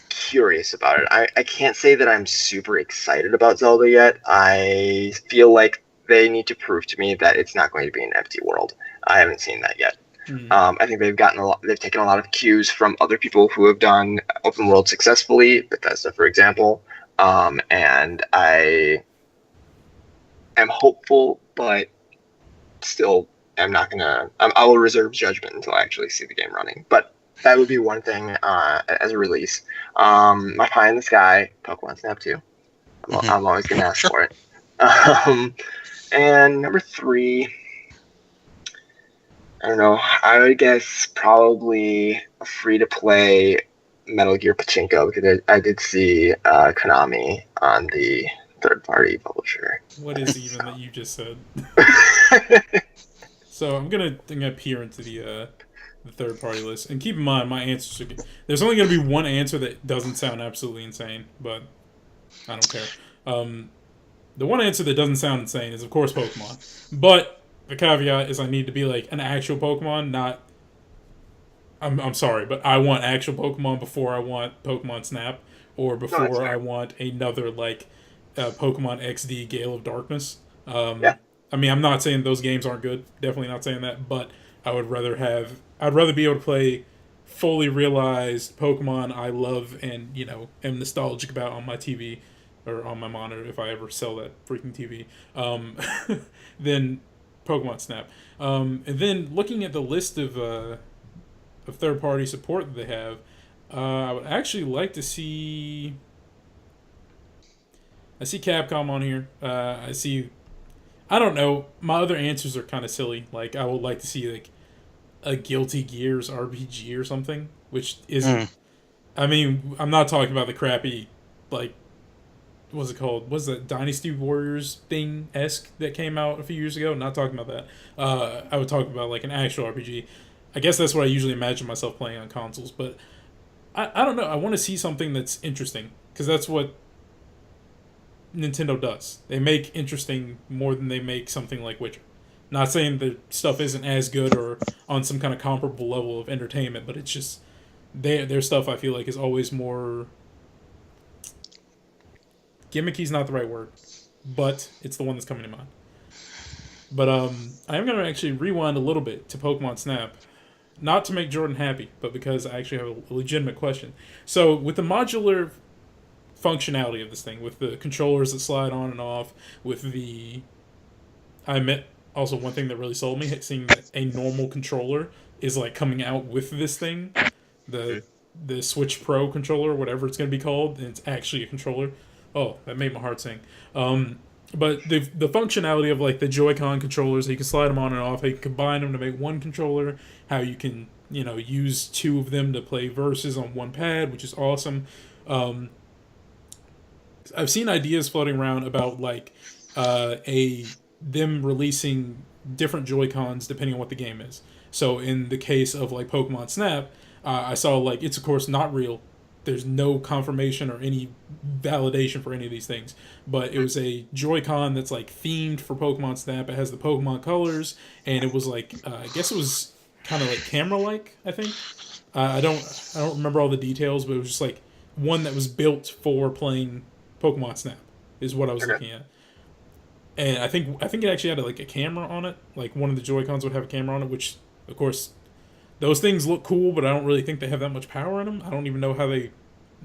curious about it. I can't say that I'm super excited about Zelda yet. I feel like they need to prove to me that it's not going to be an empty world. I haven't seen that yet. I think they've taken a lot of cues from other people who have done open world successfully, Bethesda, for example. And I am hopeful, but still, I will reserve judgment until I actually see the game running. But that would be one thing as a release. My pie in the sky, Pokemon Snap 2. I'm always gonna ask for it. And number 3. I don't know. I would guess probably a free-to-play Metal Gear Pachinko because I did see Konami on the third-party publisher. What is even that you just said? So I'm gonna peer into the third-party list, and keep in mind my answers are. There's only gonna be one answer that doesn't sound absolutely insane, but I don't care. The one answer that doesn't sound insane is of course Pokemon, but the caveat is I need to be like an actual Pokemon, not. I'm sorry, but I want actual Pokemon before I want Pokemon Snap, or before I want another Pokemon XD Gale of Darkness. Yeah. I mean, I'm not saying those games aren't good. Definitely not saying that, but I'd rather be able to play fully realized Pokemon I love and am nostalgic about on my TV or on my monitor if I ever sell that freaking TV. Then Pokemon Snap. And then looking at the list of third party support that they have, I would actually like to see. I see Capcom on here. I see. I don't know. My other answers are kind of silly. Like I would like to see like a Guilty Gears RPG or something, which isn't. I mean, I'm not talking about the crappy, like, what's it called? What's that Dynasty Warriors thing esque that came out a few years ago? Not talking about that. I would talk about like an actual RPG. I guess that's what I usually imagine myself playing on consoles, but I don't know. I want to see something that's interesting because that's what Nintendo does. They make interesting more than they make something like Witcher. Not saying the stuff isn't as good or on some kind of comparable level of entertainment, but it's just their stuff I feel like is always more gimmicky's not the right word, but it's the one that's coming to mind. But I am gonna actually rewind a little bit to Pokemon Snap, not to make Jordan happy, but because I actually have a legitimate question. So with the modular functionality of this thing, with the controllers that slide on and off, with the, I admit also one thing that really sold me, seeing that a normal controller is like coming out with this thing, the Switch Pro controller, whatever it's gonna be called, and it's actually a controller. Oh, that made my heart sing. But the functionality of like the Joy-Con controllers, how you can slide them on and off, how you can combine them to make one controller, how you can use two of them to play verses on one pad, which is awesome. I've seen ideas floating around about like them releasing different Joy-Cons depending on what the game is. So in the case of like Pokemon Snap, I saw like it's of course not real. There's no confirmation or any validation for any of these things. But it was a Joy-Con that's like themed for Pokemon Snap. It has the Pokemon colors, and it was like I guess it was kind of like camera-like. I think I don't remember all the details, but it was just like one that was built for playing Pokemon Snap is what I was looking at. And I think it actually had like a camera on it. Like one of the Joy-Cons would have a camera on it, which of course those things look cool, but I don't really think they have that much power in them. I don't even know how they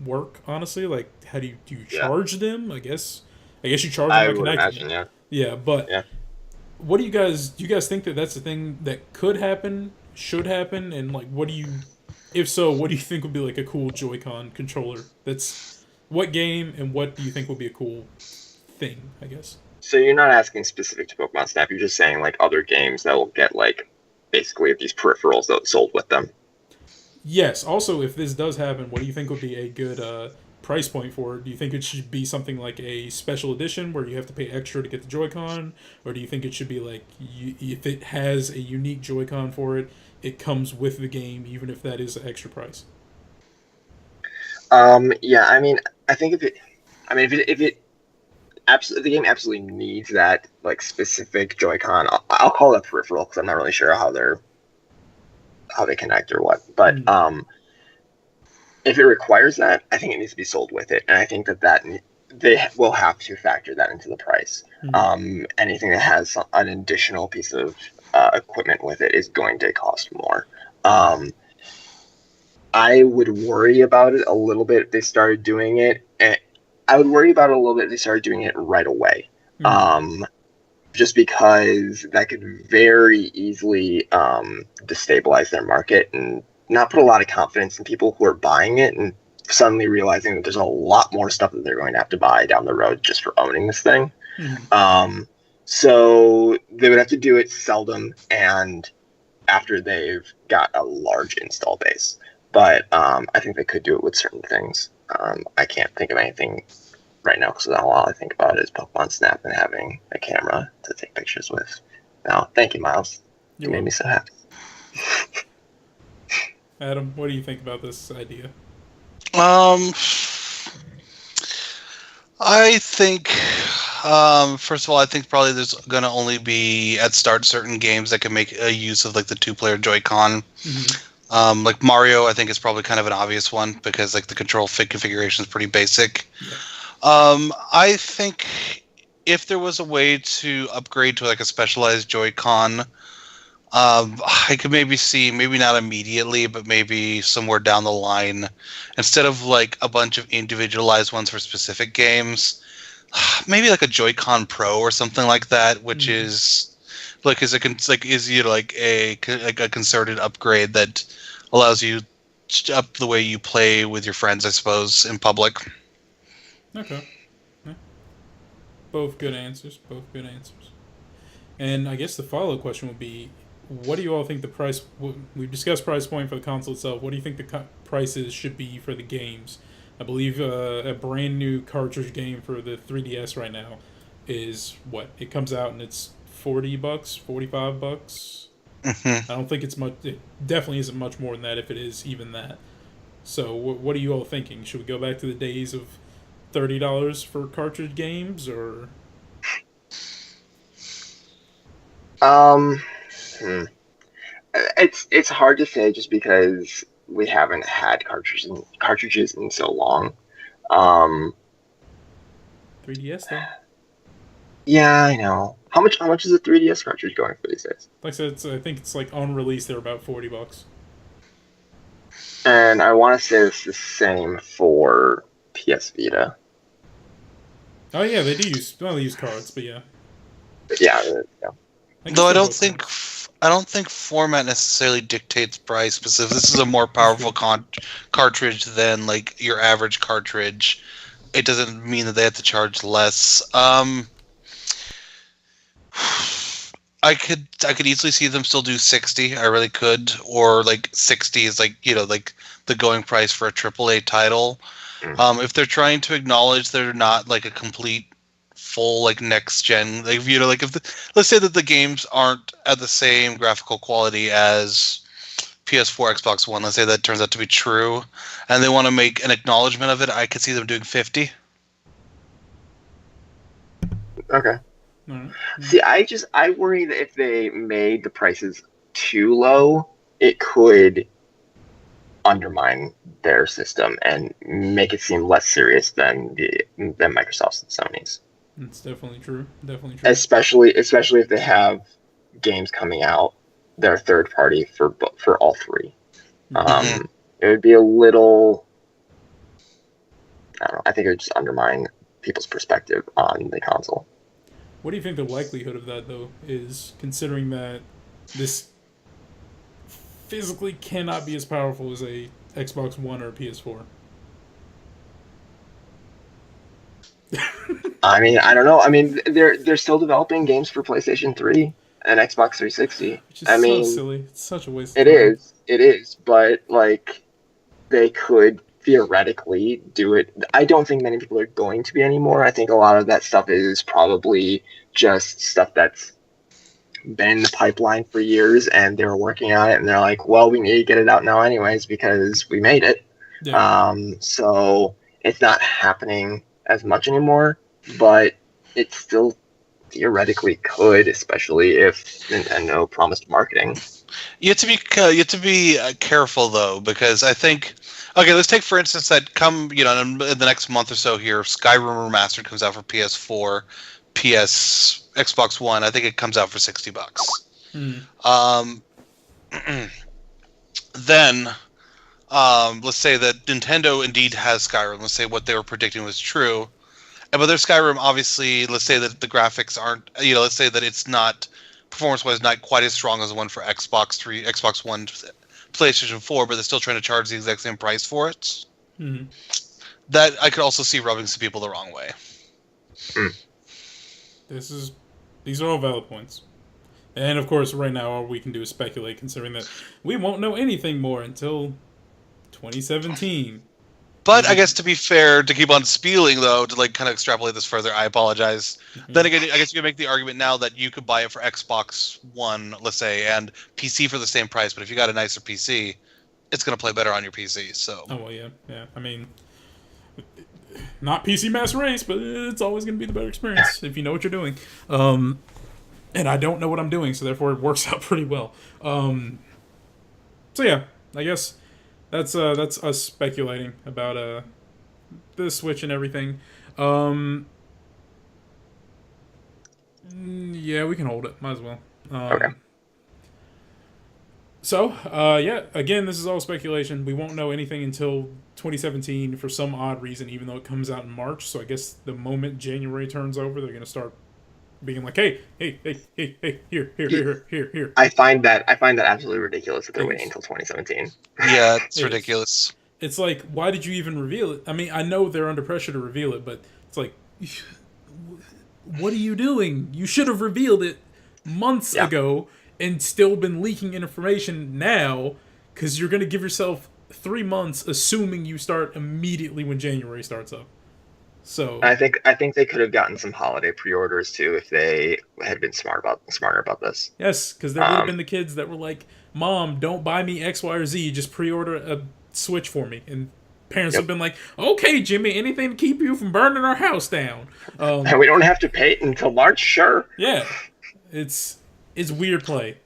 work, honestly. Like, how do you charge them? I guess you charge them by connecting. Yeah, but what do you guys think that that's a thing that could happen, should happen, and like if so, what do you think would be like a cool Joy-Con controller? That's what game and what do you think would be a cool thing, I guess? So you're not asking specific to Pokemon Snap, you're just saying like other games that will get like basically these peripherals that sold with them. Yes. Also, if this does happen, what do you think would be a good price point for it? Do you think it should be something like a special edition where you have to pay extra to get the Joy-Con? Or do you think it should be like, if it has a unique Joy-Con for it, it comes with the game, even if that is an extra price? Yeah, I mean, I think if it absolutely, the game absolutely needs that like specific Joy-Con. I'll call it peripheral because I'm not really sure how they connect or what. But if it requires that, I think it needs to be sold with it, and I think that they will have to factor that into the price. Anything that has an additional piece of equipment with it is going to cost more. I would worry about it a little bit if they started doing it. I would worry about it a little bit if they started doing it right away. Just because that could very easily destabilize their market and not put a lot of confidence in people who are buying it and suddenly realizing that there's a lot more stuff that they're going to have to buy down the road just for owning this thing. So they would have to do it seldom and after they've got a large install base. But I think they could do it with certain things. I can't think of anything right now because all I think about is Pokemon Snap and having a camera to take pictures with. Now, thank you, Miles. You made me so happy. Adam, what do you think about this idea? I think, first of all, I think probably there's going to only be, at start, certain games that can make a use of like the two-player Joy-Con. Like Mario, I think is probably kind of an obvious one because like the control fit configuration is pretty basic. I think if there was a way to upgrade to like a specialized Joy-Con, I could maybe see, maybe not immediately, but maybe somewhere down the line, instead of like a bunch of individualized ones for specific games, maybe like a Joy-Con Pro or something like that, which is like like a concerted upgrade that allows you to up the way you play with your friends, I suppose, in public. Okay. Yeah. Both good answers. Both good answers. And I guess the follow-up question would be, what do you all think the price? We've discussed price point for the console itself. What do you think the prices should be for the games? I believe a brand new cartridge game for the 3DS right now is what it comes out and it's $40, $45. Hmm. I don't think it's much. It definitely isn't much more than that if it is even that. So what are you all thinking? Should we go back to the days of $30 for cartridge games or? Um, hmm. It's hard to say just because we haven't had cartridges in so long. Um, 3DS though. yeah, I know. How much is a 3DS cartridge going for these days? Like I said, I think it's like on release they're about $40. And I want to say it's the same for PS Vita. Oh yeah, they do use they use cards, but yeah. But yeah, yeah. Though I don't think format necessarily dictates price. Specific. This is a more powerful cartridge than like your average cartridge. It doesn't mean that they have to charge less. I could easily see them still do 60. I really could, or like 60 is like like the going price for a AAA title. If they're trying to acknowledge they're not like a complete full like next gen, like like if let's say that the games aren't at the same graphical quality as PS4, Xbox One. Let's say that turns out to be true, and they want to make an acknowledgement of it. I could see them doing 50. Okay. Alright. See, I worry that if they made the prices too low, it could undermine their system and make it seem less serious than Microsoft's and Sony's. It's definitely true. Definitely true. Especially if they have games coming out that are third party for all three. It would be a little. I don't know. I think it would just undermine people's perspective on the console. What do you think the likelihood of that though is, considering that this physically cannot be as powerful as a Xbox One or a PS4? I mean, I don't know. I mean, they're still developing games for PlayStation 3 and Xbox 360. Which is I mean, so silly. It's such a waste. It is, but like they could theoretically do it. I don't think many people are going to be anymore. I think a lot of that stuff is probably just stuff that's been in the pipeline for years, and they were working on it, and they're like, well, we need to get it out now anyways because we made it. Yeah. So it's not happening as much anymore, but it still theoretically could, especially if Nintendo promised marketing. You have to be careful though, because I think, okay, let's take for instance that in the next month or so here, Skyrim Remastered comes out for PS4, Xbox One. I think it comes out for $60. Then let's say that Nintendo indeed has Skyrim. Let's say what they were predicting was true. But their Skyrim, obviously, let's say that the graphics aren't, let's say that it's not, performance-wise, not quite as strong as the one for Xbox 3, Xbox One, PlayStation 4, but they're still trying to charge the exact same price for it. That I could also see rubbing some people the wrong way. These are all valid points. And of course, right now, all we can do is speculate, considering that we won't know anything more until 2017. But I guess to be fair, to keep on spieling though, to like kind of extrapolate this further, I apologize. Then again, I guess you can make the argument now that you could buy it for Xbox One, let's say, and PC for the same price. But if you got a nicer PC, it's going to play better on your PC. So. Oh well, yeah. I mean, not PC Master Race, but it's always going to be the better experience if you know what you're doing. And I don't know what I'm doing, so therefore it works out pretty well. So yeah, I guess. That's us speculating about the Switch and everything. Yeah, we can hold it. Might as well. Okay. So, yeah, again, this is all speculation. We won't know anything until 2017 for some odd reason, even though it comes out in March. So I guess the moment January turns over, they're going to start being like, hey, here. I find that absolutely ridiculous that they're waiting until 2017. Yeah, it's It is. ridiculous. It's like, why did you even reveal it? I mean, I know they're under pressure to reveal it, but it's like, what are you doing? You should have revealed it months ago and still been leaking information now, because you're going to give yourself 3 months, assuming you start immediately when January starts up. So I think they could have gotten some holiday pre-orders too if they had been smarter about this. yes, because there would have been the kids that were like, "Mom, don't buy me X, Y, or Z. Just pre-order a Switch for me." And parents have been like, "Okay, Jimmy, anything to keep you from burning our house down." And we don't have to pay it until March, sure. Yeah, it's weird play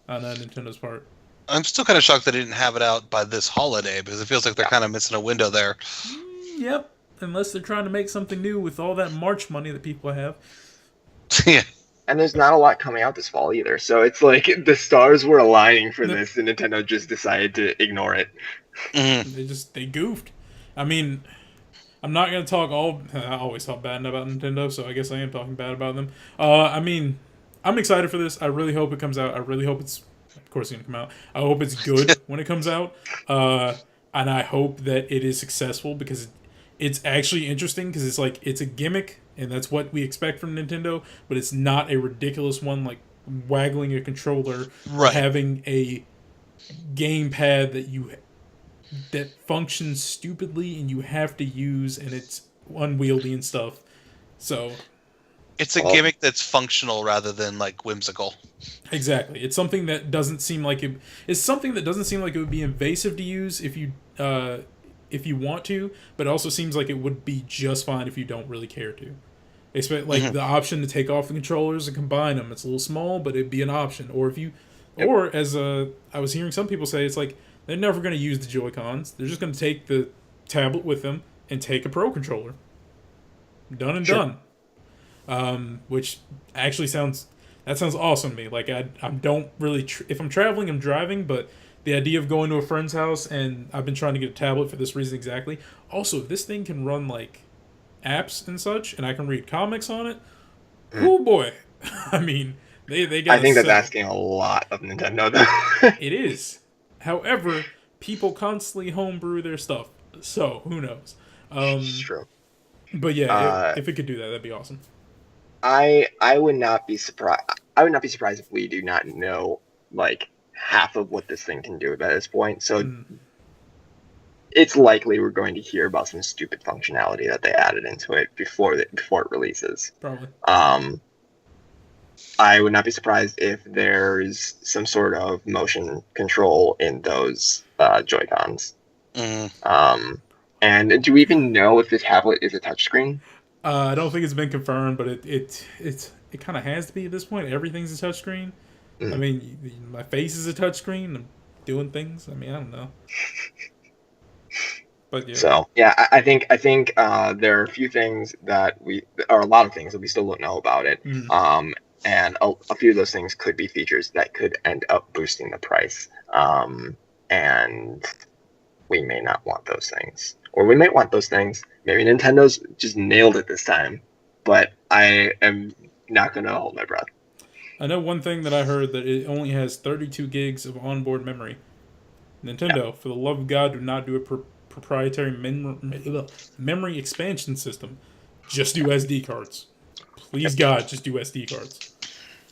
on Nintendo's part. I'm still kind of shocked they didn't have it out by this holiday because it feels like they're kind of missing a window there. Yep, unless they're trying to make something new with all that March money that people have. Yeah. And there's not a lot coming out this fall either, so it's like the stars were aligning for this, and Nintendo just decided to ignore it. Mm-hmm. They goofed. I mean, I'm not gonna talk I always talk bad about Nintendo, so I guess I am talking bad about them. I mean, I'm excited for this. I really hope it comes out. I really hope it's, of course, gonna come out. I hope it's good when it comes out, and I hope that it is successful because it's actually interesting because it's like it's a gimmick and that's what we expect from Nintendo, but it's not a ridiculous one like waggling a controller, or having a gamepad that functions stupidly and you have to use and it's unwieldy and stuff. So it's a gimmick that's functional rather than like whimsical. Exactly. It's something that doesn't seem like it. It's something that doesn't seem like it would be invasive to use if you want to, but it also seems like it would be just fine if you don't really care to. Expect the option to take off the controllers and combine them. It's a little small, but it'd be an option. Or if you, or as I was hearing some people say, it's like they're never going to use the Joy-Cons. They're just going to take the tablet with them and take a Pro controller. Done and done. Which actually sounds awesome to me. Like I don't really if I'm traveling, I'm driving, but the idea of going to a friend's house and I've been trying to get a tablet for this reason exactly. Also, if this thing can run like apps and such, and I can read comics on it, oh boy! I mean, they got. I think that's asking a lot of Nintendo, though. It is. However, people constantly homebrew their stuff, so who knows? It's true. But yeah, if it could do that, that'd be awesome. I would not be surprised. I would not be surprised if we do not know like half of what this thing can do at this point. So it's likely we're going to hear about some stupid functionality that they added into it before it releases. Probably. I would not be surprised if there's some sort of motion control in those Joy-Cons. And do we even know if the tablet is a touchscreen? I don't think it's been confirmed, but it kind of has to be at this point. Everything's a touchscreen. I mean, my face is a touchscreen. I'm doing things. I mean, I don't know. But yeah. So yeah, I think there are a few things that or a lot of things that we still don't know about it. And a few of those things could be features that could end up boosting the price. And we may not want those things. Or we might want those things. Maybe Nintendo's just nailed it this time. But I am not going to hold my breath. I know one thing that I heard, that it only has 32 gigs of onboard memory. Nintendo, for the love of God, do not do a proprietary memory expansion system. Just do SD cards. Please, God, just do SD cards.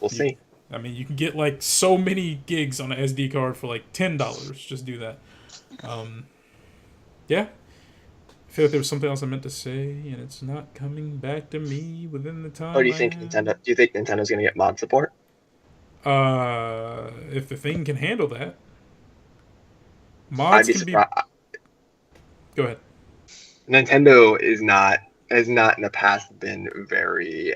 We'll see. I mean, you can get like so many gigs on an SD card for like $10. Just do that. Yeah. I feel like there was something else I meant to say, and it's not coming back to me within the time. Oh, do you think Nintendo's going to get mod support? If the thing can handle that, mods can be. Go ahead. Nintendo has not in the past been very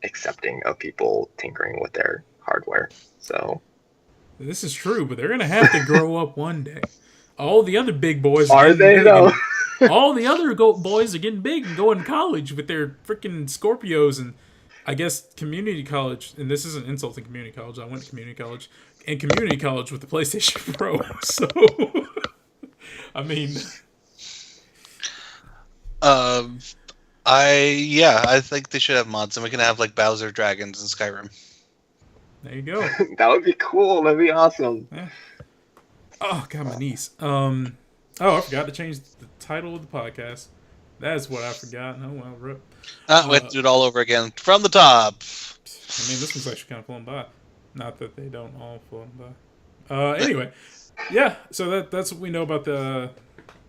accepting of people tinkering with their hardware. So this is true, but they're gonna have to grow up one day. All the other big boys are they though? All the other boys are getting big and going to college with their freaking Scorpios and I guess community college. And this isn't insulting community college. I went to community college and community college with the PlayStation Pro. So, I mean, I think they should have mods, and we can have like Bowser dragons in Skyrim. there you go. That would be cool. That'd be awesome. Yeah. Oh God, my niece. Oh, I forgot to change the title of the podcast. That's what I forgot. Oh well, rip. We have to do it all over again from the top. I mean, this one's actually kind of flown by. Not that they don't all flown by. Anyway, yeah. So that's what we know about the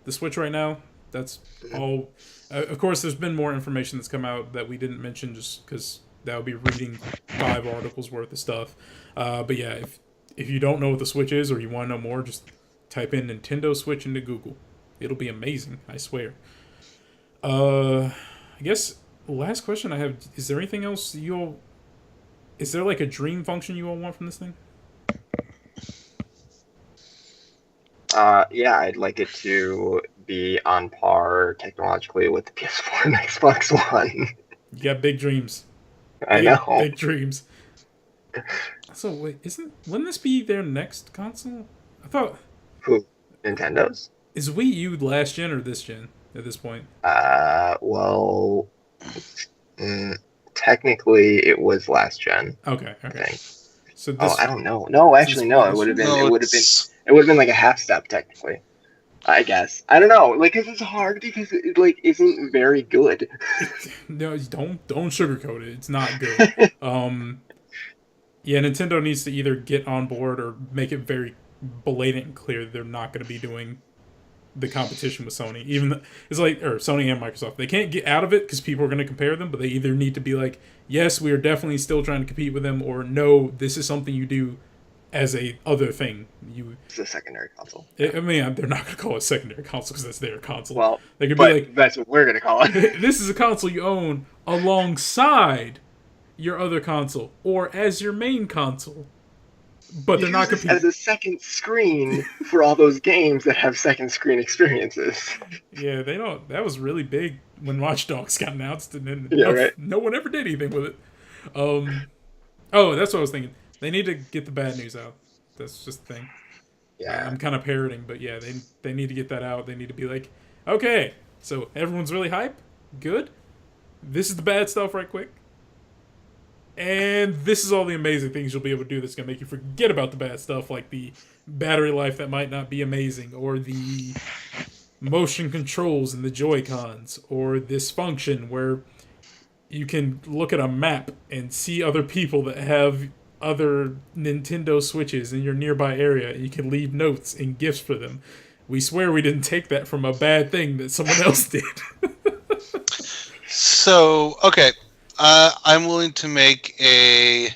Switch right now. That's all. Of course, there's been more information that's come out that we didn't mention just because that would be reading 5 articles worth of stuff. But yeah, if you don't know what the Switch is or you want to know more, just type in Nintendo Switch into Google. It'll be amazing, I swear. I guess the last question I have, is there anything else is there like a dream function you all want from this thing? Yeah, I'd like it to be on par technologically with the PS4 and Xbox One. You got big dreams. I know. Big dreams. So wait, wouldn't this be their next console? I thought. Who? Nintendo's? Is Wii U last gen or this gen at this point? Well, technically it was last gen. Okay. I think. So this, I don't know. No, actually, no. It would have been. It would have been like a half step technically. I guess. I don't know. Like, 'cause it's hard because it like isn't very good. No, don't sugarcoat it. It's not good. Yeah, Nintendo needs to either get on board or make it very blatant and clear that they're not going to be doing the competition with Sony. It's like, or Sony and Microsoft. They can't get out of it because people are going to compare them, but they either need to be like, yes, we are definitely still trying to compete with them, or no, this is something you do as a other thing. It's a secondary console. I mean, they're not going to call it secondary console because that's their console. Well, they could be like, that's what we're going to call it. This is a console you own alongside your other console, or as your main console. But they're not competing. As a second screen for all those games that have second screen experiences. Yeah, they don't. That was really big when Watch Dogs got announced, and then no one ever did anything with it. Oh, that's what I was thinking. They need to get the bad news out. That's just the thing. Yeah, I'm kind of parroting, but yeah, they need to get that out. They need to be like, okay, so everyone's really hype. Good. This is the bad stuff, right quick. And this is all the amazing things you'll be able to do that's going to make you forget about the bad stuff, like the battery life that might not be amazing, or the motion controls and the Joy-Cons, or this function where you can look at a map and see other people that have other Nintendo Switches in your nearby area. You can leave notes and gifts for them. We swear we didn't take that from a bad thing that someone else did. So, okay. I'm willing to make like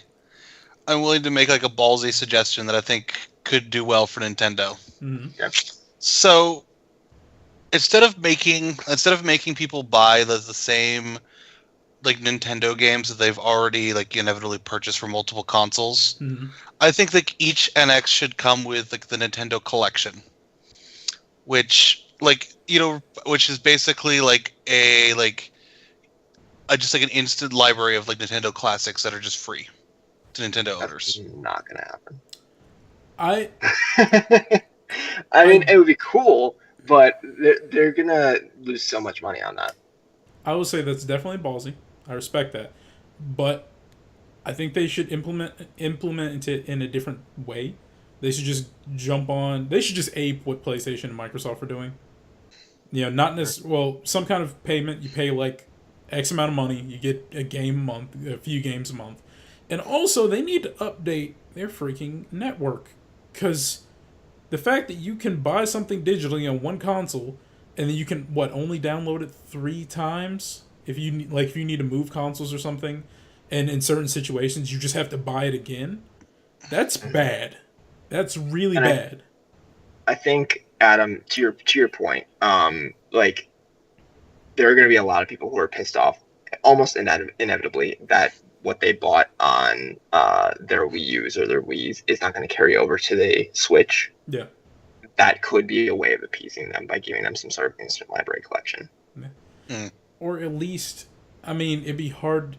a ballsy suggestion that I think could do well for Nintendo. Mm-hmm. Yeah. So instead of making people buy the same like Nintendo games that they've already like inevitably purchased for multiple consoles, Mm-hmm. I think like each NX should come with like the Nintendo Collection, which is basically like just like an instant library of like Nintendo classics that are just free to Nintendo owners. That's not gonna happen. I mean, it would be cool, but they're gonna lose so much money on that. will say that's definitely ballsy. I respect that, but I think they should implement it in a different way. They should just jump on. They should just ape what PlayStation and Microsoft are doing. Not some kind of payment. You pay like X amount of money, you get a game a month, a few games a month. And also, they need to update their freaking network. Because the fact that you can buy something digitally on one console, and then you can, only download it 3 times? If you need to move consoles or something, and in certain situations, you just have to buy it again? That's bad. That's really bad. I think, Adam, to your point, there are going to be a lot of people who are pissed off, almost inevitably, that what they bought on their Wii U's or their Wii's is not going to carry over to the Switch. Yeah. That could be a way of appeasing them by giving them some sort of instant library collection. Yeah. Mm. Or at least, I mean, it'd be hard.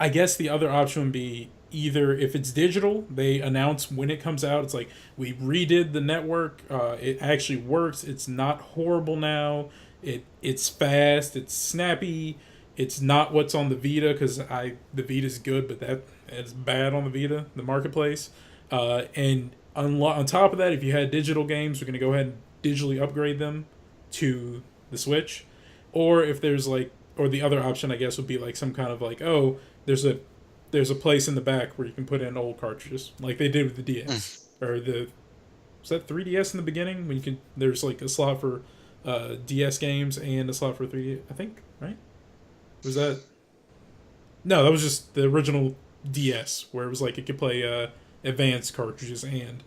I guess the other option would be either if it's digital, they announce when it comes out. It's like, we redid the network. It actually works. It's not horrible now. It's fast. It's snappy. It's not what's on the Vita, because the Vita's good, but it's bad on the Vita, the marketplace. And on top of that, if you had digital games, we're going to go ahead and digitally upgrade them to the Switch. Or if there's like, or the other option, I guess, would be like some kind of like, oh, there's a place in the back where you can put in old cartridges, like they did with the DS. Or was that 3DS in the beginning? When there's like a slot for DS games and a slot for 3D, I think, right? Was that? No, that was just the original DS, where it was like it could play advanced cartridges and.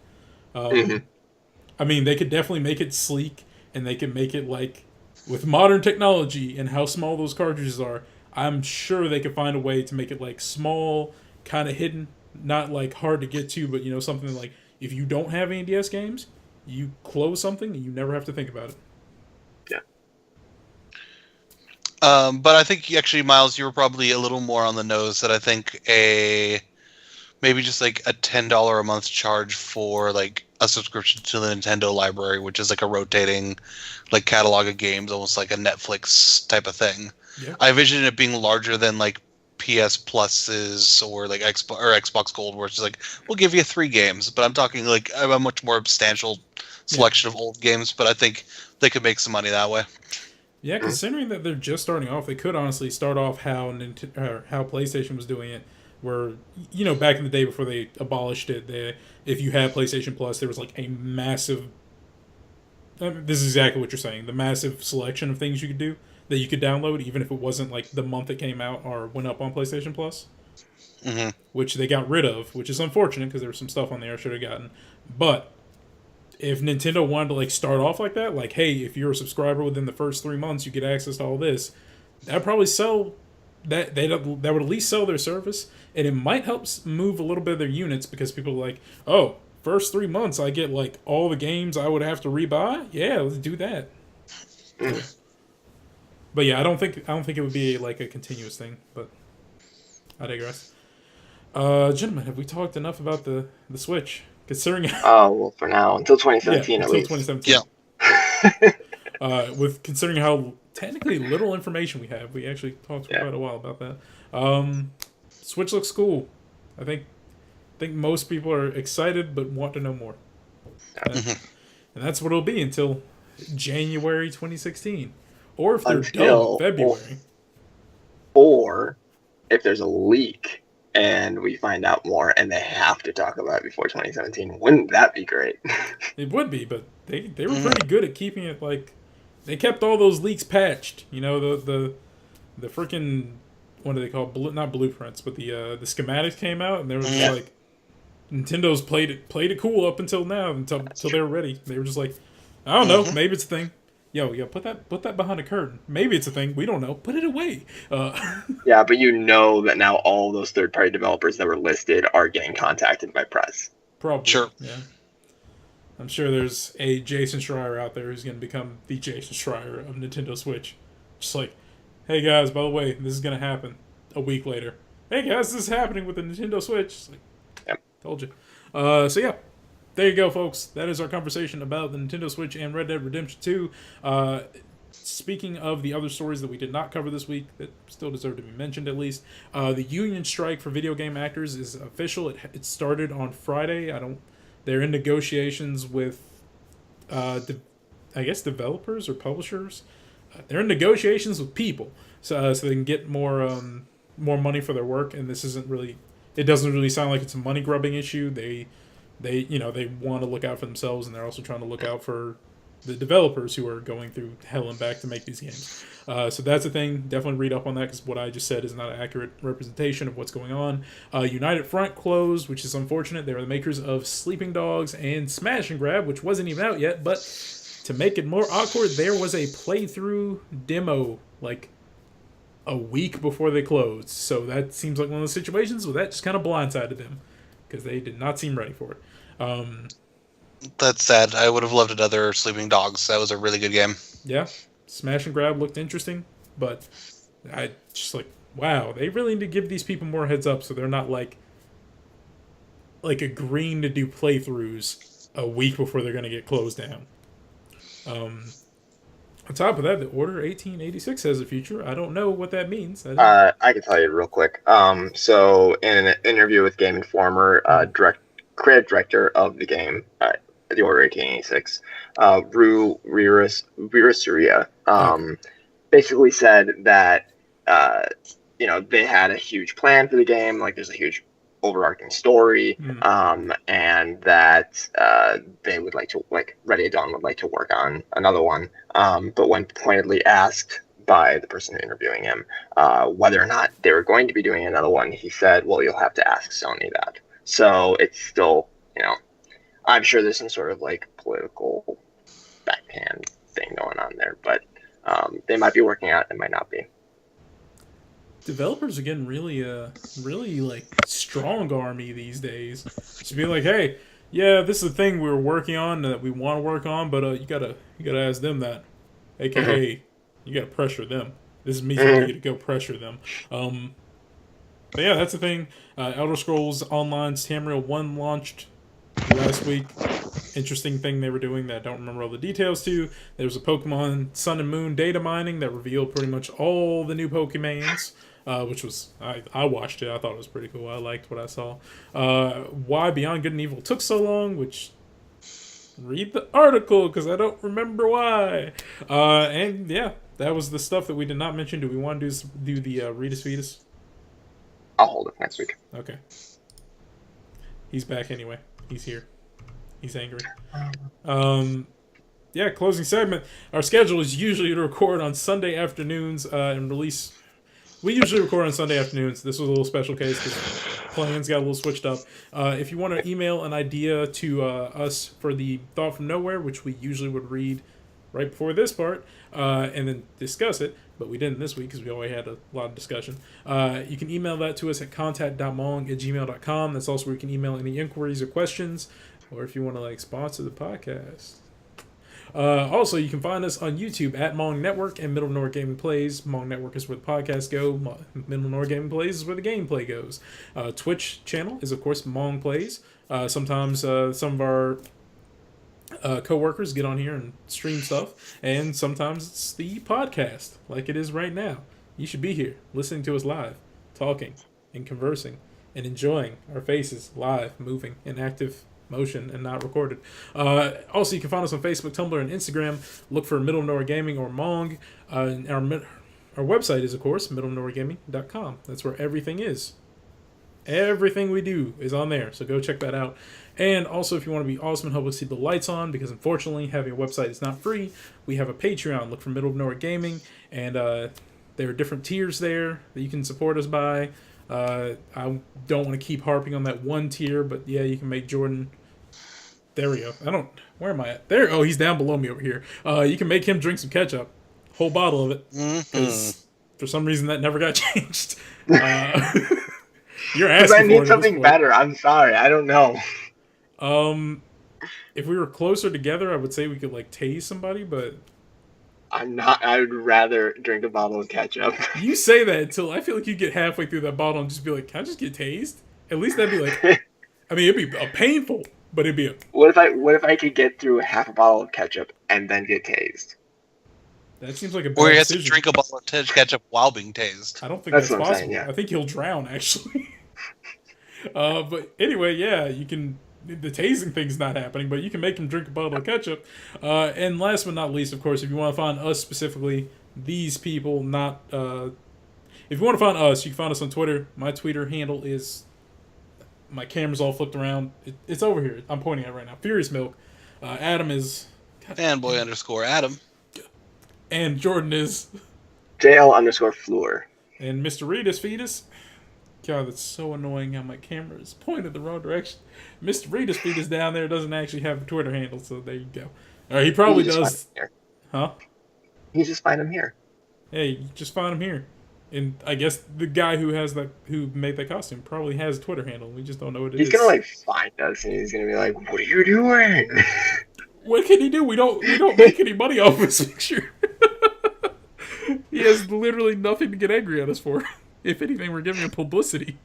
I mean, they could definitely make it sleek, and they could make it like, with modern technology and how small those cartridges are, I'm sure they could find a way to make it like small, kind of hidden, not like hard to get to, but something like, if you don't have any DS games, you close something and you never have to think about it. But I think actually, Myles, you were probably a little more on the nose that I think maybe just like a $10 a month charge for like a subscription to the Nintendo library, which is like a rotating like catalog of games, almost like a Netflix type of thing. Yeah. I envision it being larger than like PS Pluses or like Xbox Gold, where it's like, we'll give you 3 games, but I'm talking like a much more substantial selection of old games. But I think they could make some money that way. Yeah, considering that they're just starting off, they could honestly start off how PlayStation was doing it, where, back in the day before they abolished it, if you had PlayStation Plus, there was like a massive, this is exactly what you're saying, the massive selection of things you could do that you could download, even if it wasn't like the month it came out or went up on PlayStation Plus, which they got rid of, which is unfortunate because there was some stuff on there I should have gotten. But if Nintendo wanted to like start off like that, like, hey, if you're a subscriber within the first 3 months, you get access to all this, that'd probably sell. That would at least sell their service, and it might help move a little bit of their units, because people are like, oh, first 3 months I get like all the games I would have to rebuy. Yeah, let's do that. But yeah, I don't think it would be like a continuous thing. But I digress. Gentlemen, have we talked enough about the Switch? Considering well, for now, until 2017 at least. 2017. Yeah. Considering how technically little information we have, we actually talked for quite a while about that. Switch looks cool. I think most people are excited but want to know more. And that's what it'll be until January 2016, or if they're done February, or if there's a leak and we find out more and they have to talk about it before 2017. Wouldn't that be great? It would be, but they were pretty good at keeping it like, they kept all those leaks patched. The freaking, what do they call it? Not blueprints, but the schematics came out, and they were just like, Nintendo's played it cool up until now, until they were ready. They were just like, I don't know, maybe it's a thing. Yo, put that behind a curtain. Maybe it's a thing. We don't know. Put it away. Yeah, but that now all those third-party developers that were listed are getting contacted by press. Probably. Sure. Yeah. I'm sure there's a Jason Schreier out there who's going to become the Jason Schreier of Nintendo Switch. Just like, hey guys, by the way, this is going to happen a week later. Hey guys, this is happening with the Nintendo Switch. It's like, told you. So yeah. There you go, folks. That is our conversation about the Nintendo Switch and Red Dead Redemption 2. Speaking of the other stories that we did not cover this week that still deserve to be mentioned at least, the union strike for video game actors is official. It started on Friday. They're in negotiations with, I guess, developers or publishers. They're in negotiations with people so they can get more money for their work. And this doesn't really sound like it's a money grubbing issue. They want to look out for themselves, and they're also trying to look out for the developers who are going through hell and back to make these games. So that's the thing. Definitely read up on that, because what I just said is not an accurate representation of what's going on. United Front closed, which is unfortunate. They were the makers of Sleeping Dogs and Smash and Grab, which wasn't even out yet. But to make it more awkward, there was a playthrough demo like a week before they closed. So that seems like one of those situations where that just kind of blindsided them, because they did not seem ready for it. That's sad. I would have loved another Sleeping Dogs. That was a really good game. Yeah. Smash and Grab looked interesting, but I just like, wow, they really need to give these people more heads up so they're not like like agreeing to do playthroughs a week before they're going to get closed down. On top of that, the Order 1886 has a future. I don't know what that means. I can tell you real quick. So in an interview with Game Informer, creative director of the game, the Order 1886, Rue Rirasurya, basically said that they had a huge plan for the game. Like, there's a huge overarching story, and that they would like to, Ready at Dawn would like to work on another one. But when pointedly asked by the person interviewing him whether or not they were going to be doing another one, he said, well, you'll have to ask Sony that. So it's still, I'm sure there's some sort of political backhand thing going on there, but they might be working out, it might not be. Developers are getting really strong army these days. Just be like, hey, yeah, this is the thing we were working on that we want to work on, but you gotta ask them that, aka you gotta pressure them. This is me telling you to go pressure them. But yeah, that's the thing. Elder Scrolls Online's Tamriel 1 launched last week. Interesting thing they were doing that I don't remember all the details to. There was a Pokemon Sun and Moon data mining that revealed pretty much all the new Pokemons. Which was, I watched it. I thought it was pretty cool. I liked what I saw. Why Beyond Good and Evil took so long, which, read the article, because I don't remember why. And yeah, that was the stuff that we did not mention. Do we want to do the Redis Fetus? I'll hold it next week. Okay. He's back anyway. He's here. He's angry. Yeah, closing segment. Our schedule is usually to record on Sunday afternoons and release... We usually record on Sunday afternoons. This was a little special case because plans got a little switched up. If you want to email an idea to us for the Thought from Nowhere, which we usually would read right before this part, and then discuss it, but we didn't this week because we already had a lot of discussion. You can email that to us at contact.mong@gmail.com. That's also where you can email any inquiries or questions, or if you want to sponsor the podcast. Also, you can find us on YouTube at Mong Network and Middle North Gaming Plays. Mong Network is where the podcasts go. Middle North Gaming Plays is where the gameplay goes. Twitch channel is, of course, Mong Plays. Sometimes some of our co-workers get on here and stream stuff, and sometimes it's the podcast, like it is right now. You should be here, listening to us live, talking and conversing and enjoying our faces live, moving in active motion and not recorded. Also, you can find us on Facebook, Tumblr, and Instagram. Look for Middle North Gaming or Mong. Our website is, of course, middlenorthgaming.com. That's where everything is. Everything we do is on there, so go check that out. And also, if you want to be awesome and help us keep the lights on, because unfortunately having a website is not free, we have a Patreon. Look for Middle North Gaming, and there are different tiers there that you can support us by. I don't want to keep harping on that one tier, but yeah, you can make Jordan... There we go. Where am I at? There. Oh, he's down below me over here. You can make him drink some ketchup. Whole bottle of it. Because for some reason that never got changed. You're asking I need for something better. I'm sorry. I don't know. If we were closer together, I would say we could tase somebody, but... I'm not. I would rather drink a bottle of ketchup. You say that until I feel like you get halfway through that bottle and just be like, can I just get tased? At least that'd be it'd be painful, but it'd be a... What if I could get through half a bottle of ketchup and then get tased? That seems like a bad Or you have decision. to drink a bottle of ketchup while being tased. I don't think that's what I'm possible. saying, yeah. I think he'll drown, actually. But anyway, yeah, you can... The tasing thing's not happening, but you can make him drink a bottle of ketchup. And last but not least, of course, if you want to find us specifically, these people, not... if you want to find us, you can find us on Twitter. My Twitter handle is... My camera's all flipped around. It's over here. I'm pointing at it right now. Furious Milk. Adam is... Fanboy_Adam. And Jordan is... JL_Fleur. And Mr. Redis Fetus... God, that's so annoying how my camera is pointed the wrong direction. Mr. Redis Fetus down there doesn't actually have a Twitter handle, so there you go. Or he probably does. Huh? You just find him here. Hey, you just find him here. And I guess the guy who made that costume probably has a Twitter handle. We just don't know what it is. He's gonna find us and he's gonna be like, "What are you doing?" What can he do? We don't make any money off this picture. He has literally nothing to get angry at us for. If anything, we're giving him publicity.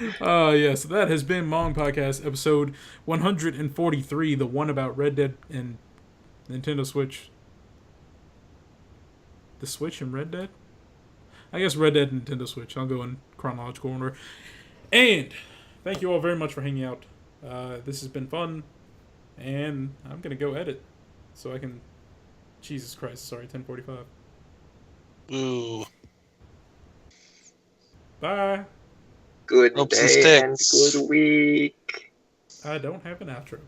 Yes, that has been Mong Podcast episode 143, the one about Red Dead and Nintendo Switch. The Switch and Red Dead? I guess Red Dead and Nintendo Switch. I'll go in chronological order. And thank you all very much for hanging out. This has been fun. And I'm going to go edit so I can... Jesus Christ, sorry, 10:45. Ooh. Bye. Good Ropes and day and sticks. good week. I don't have an outro.